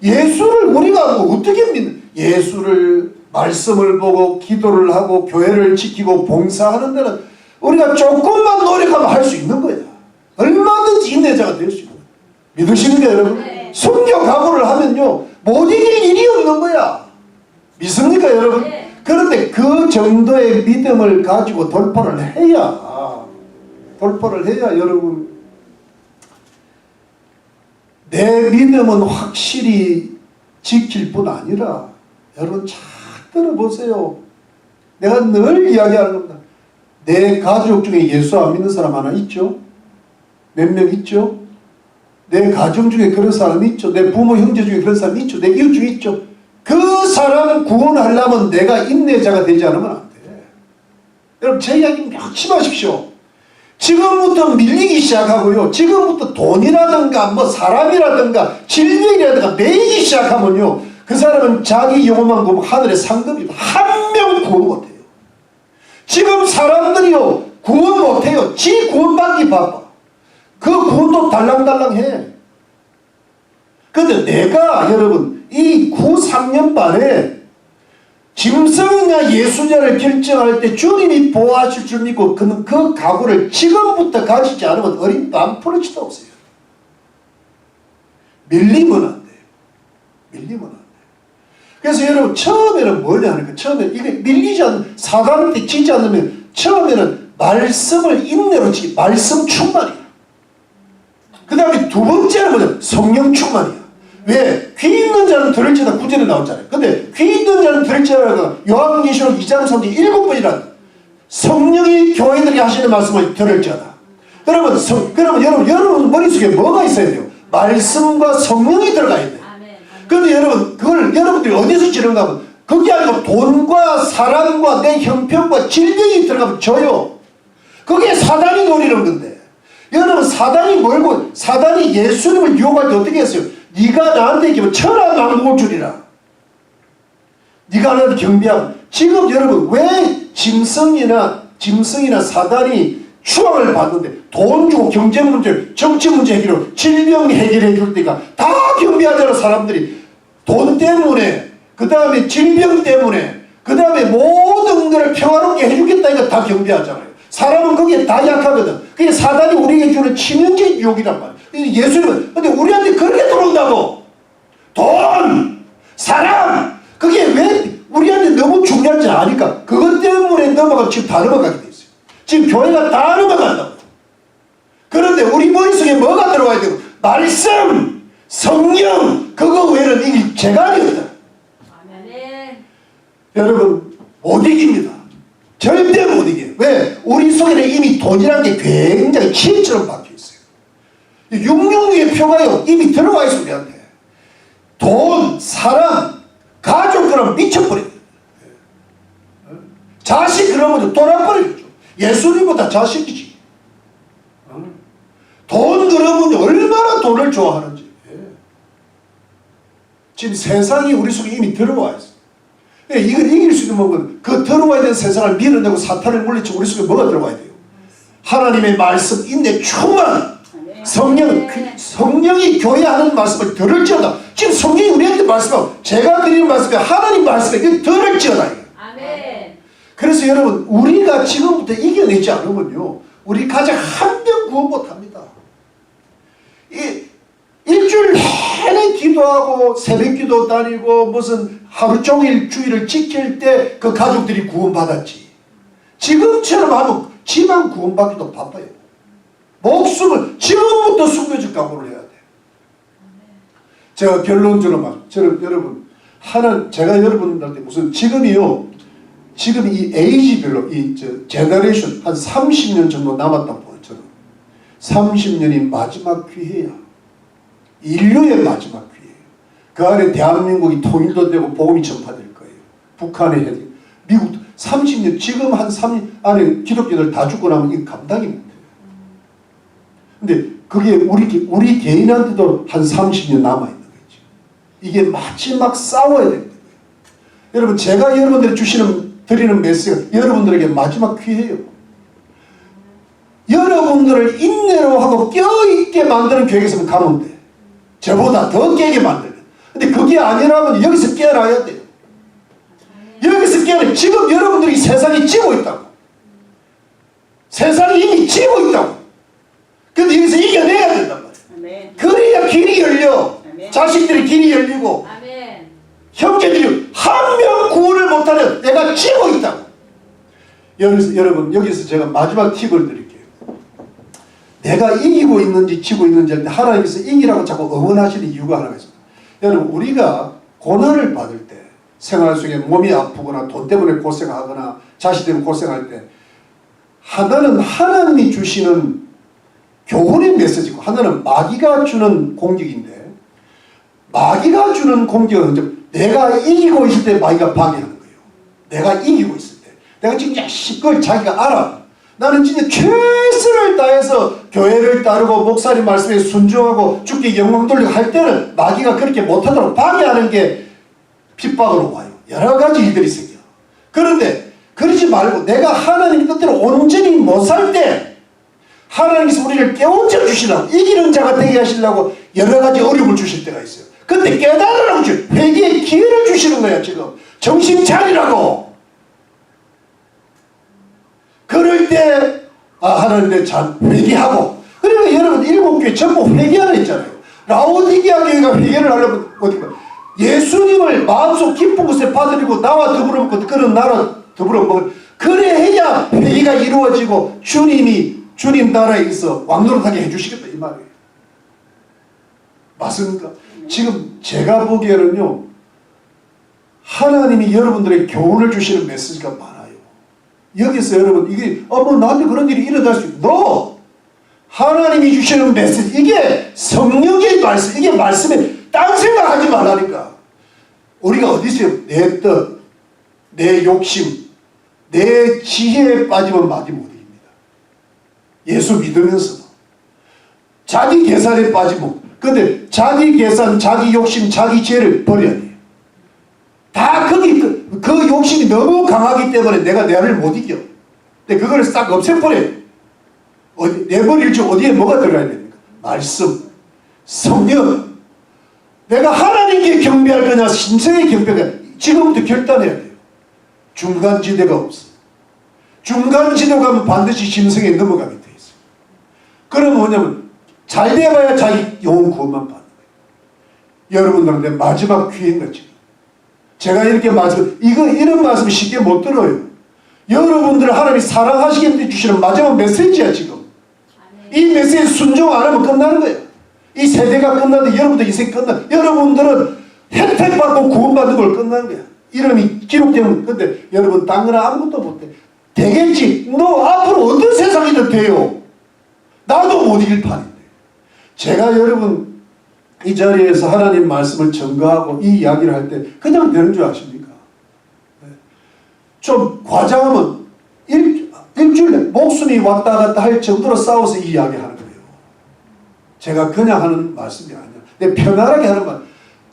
예수를 우리가 뭐 어떻게 믿는, 예수를 말씀을 보고 기도를 하고 교회를 지키고 봉사하는 데는 우리가 조금만 노력하면 할 수 있는 거야. 얼마든지 인내자가 될 수 있는 거야. 믿으시는 게 여러분? 네. 순교 각오를 하면요, 못 이길 일이 없는 거야. 믿습니까 여러분? 네. 그런데 그 정도의 믿음을 가지고 돌파를 해야 여러분, 내 믿음은 확실히 지킬 뿐 아니라, 여러분 잘 들어보세요. 내가 늘 이야기하는 겁니다. 내 가족 중에 예수 안 믿는 사람 하나 있죠? 몇 명 있죠? 내 가정 중에 그런 사람이 있죠? 내 부모 형제 중에 그런 사람이 있죠? 내 이웃 중에 있죠? 그 사람 구원하려면 내가 인내자가 되지 않으면 안 돼. 여러분 제 이야기 명심하십시오. 지금부터 밀리기 시작하고요, 지금부터 돈이라든가 뭐 사람이라든가 질병이라든가 매이기 시작하면요, 그 사람은 자기 영혼만 보면 하늘의 상급이다. 한 명 구원 못해요. 지금 사람들이요 구원 못해요. 지 구원받기 바빠. 그 구원도 달랑달랑해. 근데 내가 여러분 이 3년 반에 짐승이냐 예수냐를 결정할 때 주님이 보호하실 줄 믿고 그는 그 각오를 지금부터 가지지 않으면 어린 땀풀어치도 없어요. 밀리면 안 돼요. 그래서 여러분 처음에는 뭐냐 하니까, 처음에 이게 밀리지 않는, 사단한테 지지 않으면 처음에는 말씀을 인내로 지키, 말씀 충만이야. 그 다음에 두 번째는 뭐냐, 성령 충만이야. 왜? 귀 있는 자는 들을지어다 구절에 나왔잖아요. 근데 귀 있는 자는 들을지어다 요한계시록 2장 3절 7번이란 성령이 교회들이 하시는 말씀을 들을지어다. 그러면 여러분 머릿속에 뭐가 있어야 돼요? 말씀과 성령이 들어가야 돼요. 그런데 여러분 그걸 여러분들이 어디서 지른가 하면, 그게 아니고 돈과 사람과 내 형편과 질병이 들어가면 져요. 그게 사단이 노리는 건데, 여러분 사단이 예수님을 유혹할 때 어떻게 했어요? 네가 나한테 얘기하면 천하 망국을 주리라. 네가 나한테 경비하면. 지금 여러분 왜 짐승이나 사단이 추앙을 받는데, 돈 주고 경제 문제, 정치 문제 해결하고 질병 해결해 줄 때가 다 경비하잖아. 사람들이 돈 때문에, 그 다음에 질병 때문에, 그 다음에 모든 것을 평화롭게 해주겠다 이거 다 경비하잖아요. 사람은 거기에 다 약하거든. 그게 사단이 우리에게 주는 치명적인 유혹이란 말이야. 예수님은 근데 우리한테 그렇게 들어온다고. 돈, 사람, 그게 왜 우리한테 너무 중요한지 아니까 그것 때문에 지금 다 넘어가게 돼 있어요. 지금 교회가 다 넘어간다고. 그런데 우리 머릿속에 뭐가 들어와야 되고, 말씀, 성령, 그거 외에는 이게 죄가 아니거든. 여러분 못 이깁니다. 절대 못 이겨요. 왜? 우리 속에는 이미 돈이라는 게 굉장히 치처럼 박혀 있어요. 666의 표가요 이미 들어와 있어. 우리한테 돈, 사람, 가족 그러면 미쳐버려요. 자식 그러면 돌아버리죠. 예수님보다 자식이지. 돈 그러면 얼마나 돈을 좋아하는지. 지금 세상이 우리 속에 이미 들어와 있어요. 이걸 이길 수 있는 방법은 그 들어와야 되는 세상을 밀어내고 사탄을 물리치고 우리 속에 뭐가 들어와야 돼요? 하나님의 말씀, 인내, 충만 성령이 교회 하는 말씀을 들을지어다. 지금 성령이 우리한테 말씀하고 제가 드리는 말씀이 하나님 말씀에 들을지어다. 아멘. 그래서 여러분 우리가 지금부터 이겨내지 않으면요 우리 가정 한 명 구원 못합니다. 일주일 내내 기도하고 새벽기도 다니고 무슨 하루 종일 주일을 지킬 때 그 가족들이 구원받았지. 지금처럼 하면 지만 구원받기도 바빠요. 목숨을 지금부터 숨겨줄 각오를 해야 돼. 제가 결론적으로 여러분 제가 여러분들한테 무슨 지금 이 에이지별로 제너레이션 한 30년 정도 남았다고 봐요. 저는 30년이 마지막 기회야. 인류의 마지막 기회예요. 그 안에 대한민국이 통일도 되고 복음이 전파될 거예요. 북한에 해야 돼요. 미국도 30년 지금 한 3년 안에 기독교들 다 죽고 나면 이거 감당이 못 돼요. 근데 그게 우리 개인한테도 한 30년 남아있는 거죠. 이게 마지막 싸워야 되는 거예요. 여러분 제가 여러분들이 드리는 메시지가 여러분들에게 마지막 기회예요. 여러분들을 인내로 하고 껴있게 만드는 교회에서 가면 돼. 저보다 더 깨게 만들어요. 근데 그게 아니라면 여기서 깨어나야 돼요. 여기서 깨어나. 지금 여러분들이 세상이 지고 있다고. 세상이 이미 지고 있다고. 근데 여기서 이겨내야 된단 말이에요. 그래야 길이 열려. 자식들의 길이 열리고 형제들이 한 명 구원을 못하는 내가 지고 있다고. 여러분 여기서 제가 마지막 팁을 드릴게요. 내가 이기고 있는지 지고 있는지 할 때 하나님께서 이기라고 자꾸 응원하시는 이유가 하나가 있습니다. 여러분 우리가 고난을 받을 때 생활 속에 몸이 아프거나 돈 때문에 고생하거나 자식 때문에 고생할 때 하나는 하나님이 주시는 교훈의 메시지고 하나는 마귀가 주는 공격인데 마귀가 주는 공격은 내가 이기고 있을 때 마귀가 방해하는 거예요. 내가 이기고 있을 때 내가 진짜 그걸 자기가 알아. 나는 진짜 최선을 다해서 교회를 따르고 목사님 말씀에 순종하고 주께 영광 돌리고 할 때는 마귀가 그렇게 못하도록 방해하는 게 핍박으로 와요. 여러 가지 일들이 생겨. 그런데 그러지 말고 내가 하나님 뜻대로 온전히 못 살 때 하나님께서 우리를 깨우쳐 주시려고 이기는 자가 되게 하시려고 여러 가지 어려움을 주실 때가 있어요. 근데 깨달으라고 회개의 기회를 주시는 거야. 지금 정신 차리라고. 그럴 때 하나님 내 회개하고. 그러니까 여러분 7교회 전부 회개하라 했잖아요. 라오디게아 교회가 회개를 하려면 어떻게 예수님을 마음속 깊은 곳에 받으리고 나와 더불어 먹고 그런 나라 더불어 먹을 그래 해야 회개가 이루어지고 주님 나라에 있어 왕노릇하게 해주시겠다 이 말이에요. 맞습니까? 지금 제가 보기에는요 하나님이 여러분들에게 교훈을 주시는 메시지가 많아요. 여기서 여러분 이게 나한테 그런 일이 일어날 수 있어. 하나님이 주시는 메시지 이게 성령의 말씀 이게 말씀에 딴 생각하지 말라니까. 우리가 어디서 내 뜻, 내 욕심, 내 지혜에 빠지면 마귀 못 이깁니다. 예수 믿으면서 자기 계산에 빠지면 근데 자기 계산, 자기 욕심, 자기 지혜를 버려야 돼요. 다 거기 그 욕심이 너무 강하기 때문에 내가 나를 못 이겨. 근데 그걸 싹 없애버려요. 내버릴 줄 어디에 뭐가 들어가야 됩니까? 말씀, 성령. 내가 하나님께 경배할 거냐 신성에 경배할 거냐 지금부터 결단해야 돼요. 중간지대가 없어. 중간지대 가면 반드시 심성에 넘어가게 돼 있어요. 그럼 뭐냐면 잘 돼봐야 자기 영혼 구원만 받는 거예요. 여러분들한테 마지막 기회인 거지. 제가 이렇게 이런 말씀 쉽게 못 들어요. 여러분들을 하나님이 사랑하시겠는데 주시는 마지막 메시지야 지금. 이 메시지 순종 안 하면 끝나는 거예요. 이 세대가 끝나는데 여러분들 인생 끝나. 여러분들은 혜택받고 구원받는 걸 끝나는 거야. 이름이 기록되면 근데 여러분 딴 거는 아무것도 못해. 되겠지. 너 앞으로 어떤 세상이든 돼요. 나도 못 이길 판인데. 제가 여러분 이 자리에서 하나님 말씀을 전가하고 이 이야기를 할 때 그냥 되는 줄 아십니까? 좀 과장하면 일주일에 목숨이 왔다 갔다 할 정도로 싸워서 이 이야기 하는 거예요. 제가 그냥 하는 말씀이 아니야. 내 편안하게 하는 말.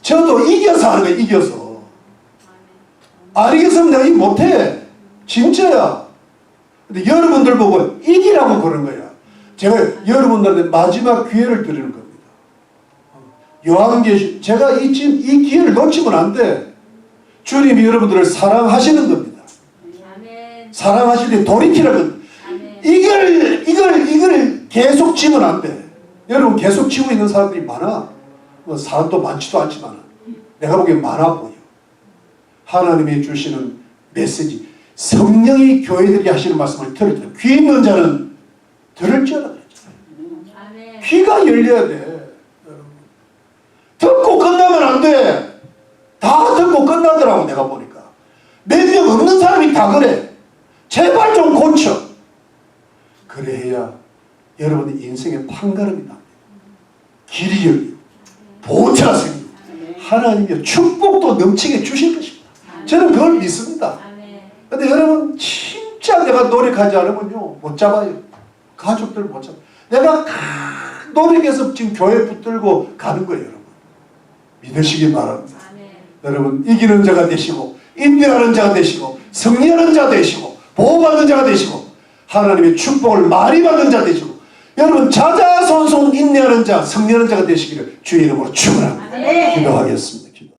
저도 이겨서 하는 거야. 이겨서. 안 이겼으면 내가 이거 못해. 진짜야. 근데 여러분들 보고 이기라고 그런 거야. 제가 여러분들한테 마지막 기회를 드리는 겁니다. 요한계시, 제가 이 기회를 놓치면 안 돼. 주님이 여러분들을 사랑하시는 겁니다. 사랑하실 때 돌이키라는 이걸 계속 지면 안 돼. 여러분 계속 지고 있는 사람들이 많아. 뭐 사람도 많지도 않지만 내가 보기엔 많아 보여. 하나님이 주시는 메시지, 성령이 교회들이 하시는 말씀을 들을 때 귀 있는 자는 들을지어다 그랬잖아요. 귀가 열려야 돼. 여러분. 듣고 끝나면 안 돼. 다 듣고 끝나더라고. 내가 보니까 몇 명 없는 사람이 다 그래. 제발 좀 고쳐. 그래야 여러분의 인생의 판가름이 납니다. 길이 열리고 보좌가 생기고 하나님의 축복도 넘치게 주실 것입니다. 저는 그걸 믿습니다. 근데 여러분 진짜 내가 노력하지 않으면요 못 잡아요. 가족들 못 잡아요. 내가 노력해서 지금 교회 붙들고 가는 거예요. 여러분 믿으시기 바랍니다. 여러분 이기는 자가 되시고 인내하는 자가 되시고 승리하는 자가 되시고 보호받는 자가 되시고 하나님의 축복을 많이 받는 자가 되시고 여러분 자자손손 인내하는 자 승리하는 자가 되시기를 주의 이름으로 축원합니다. 기도하겠습니다.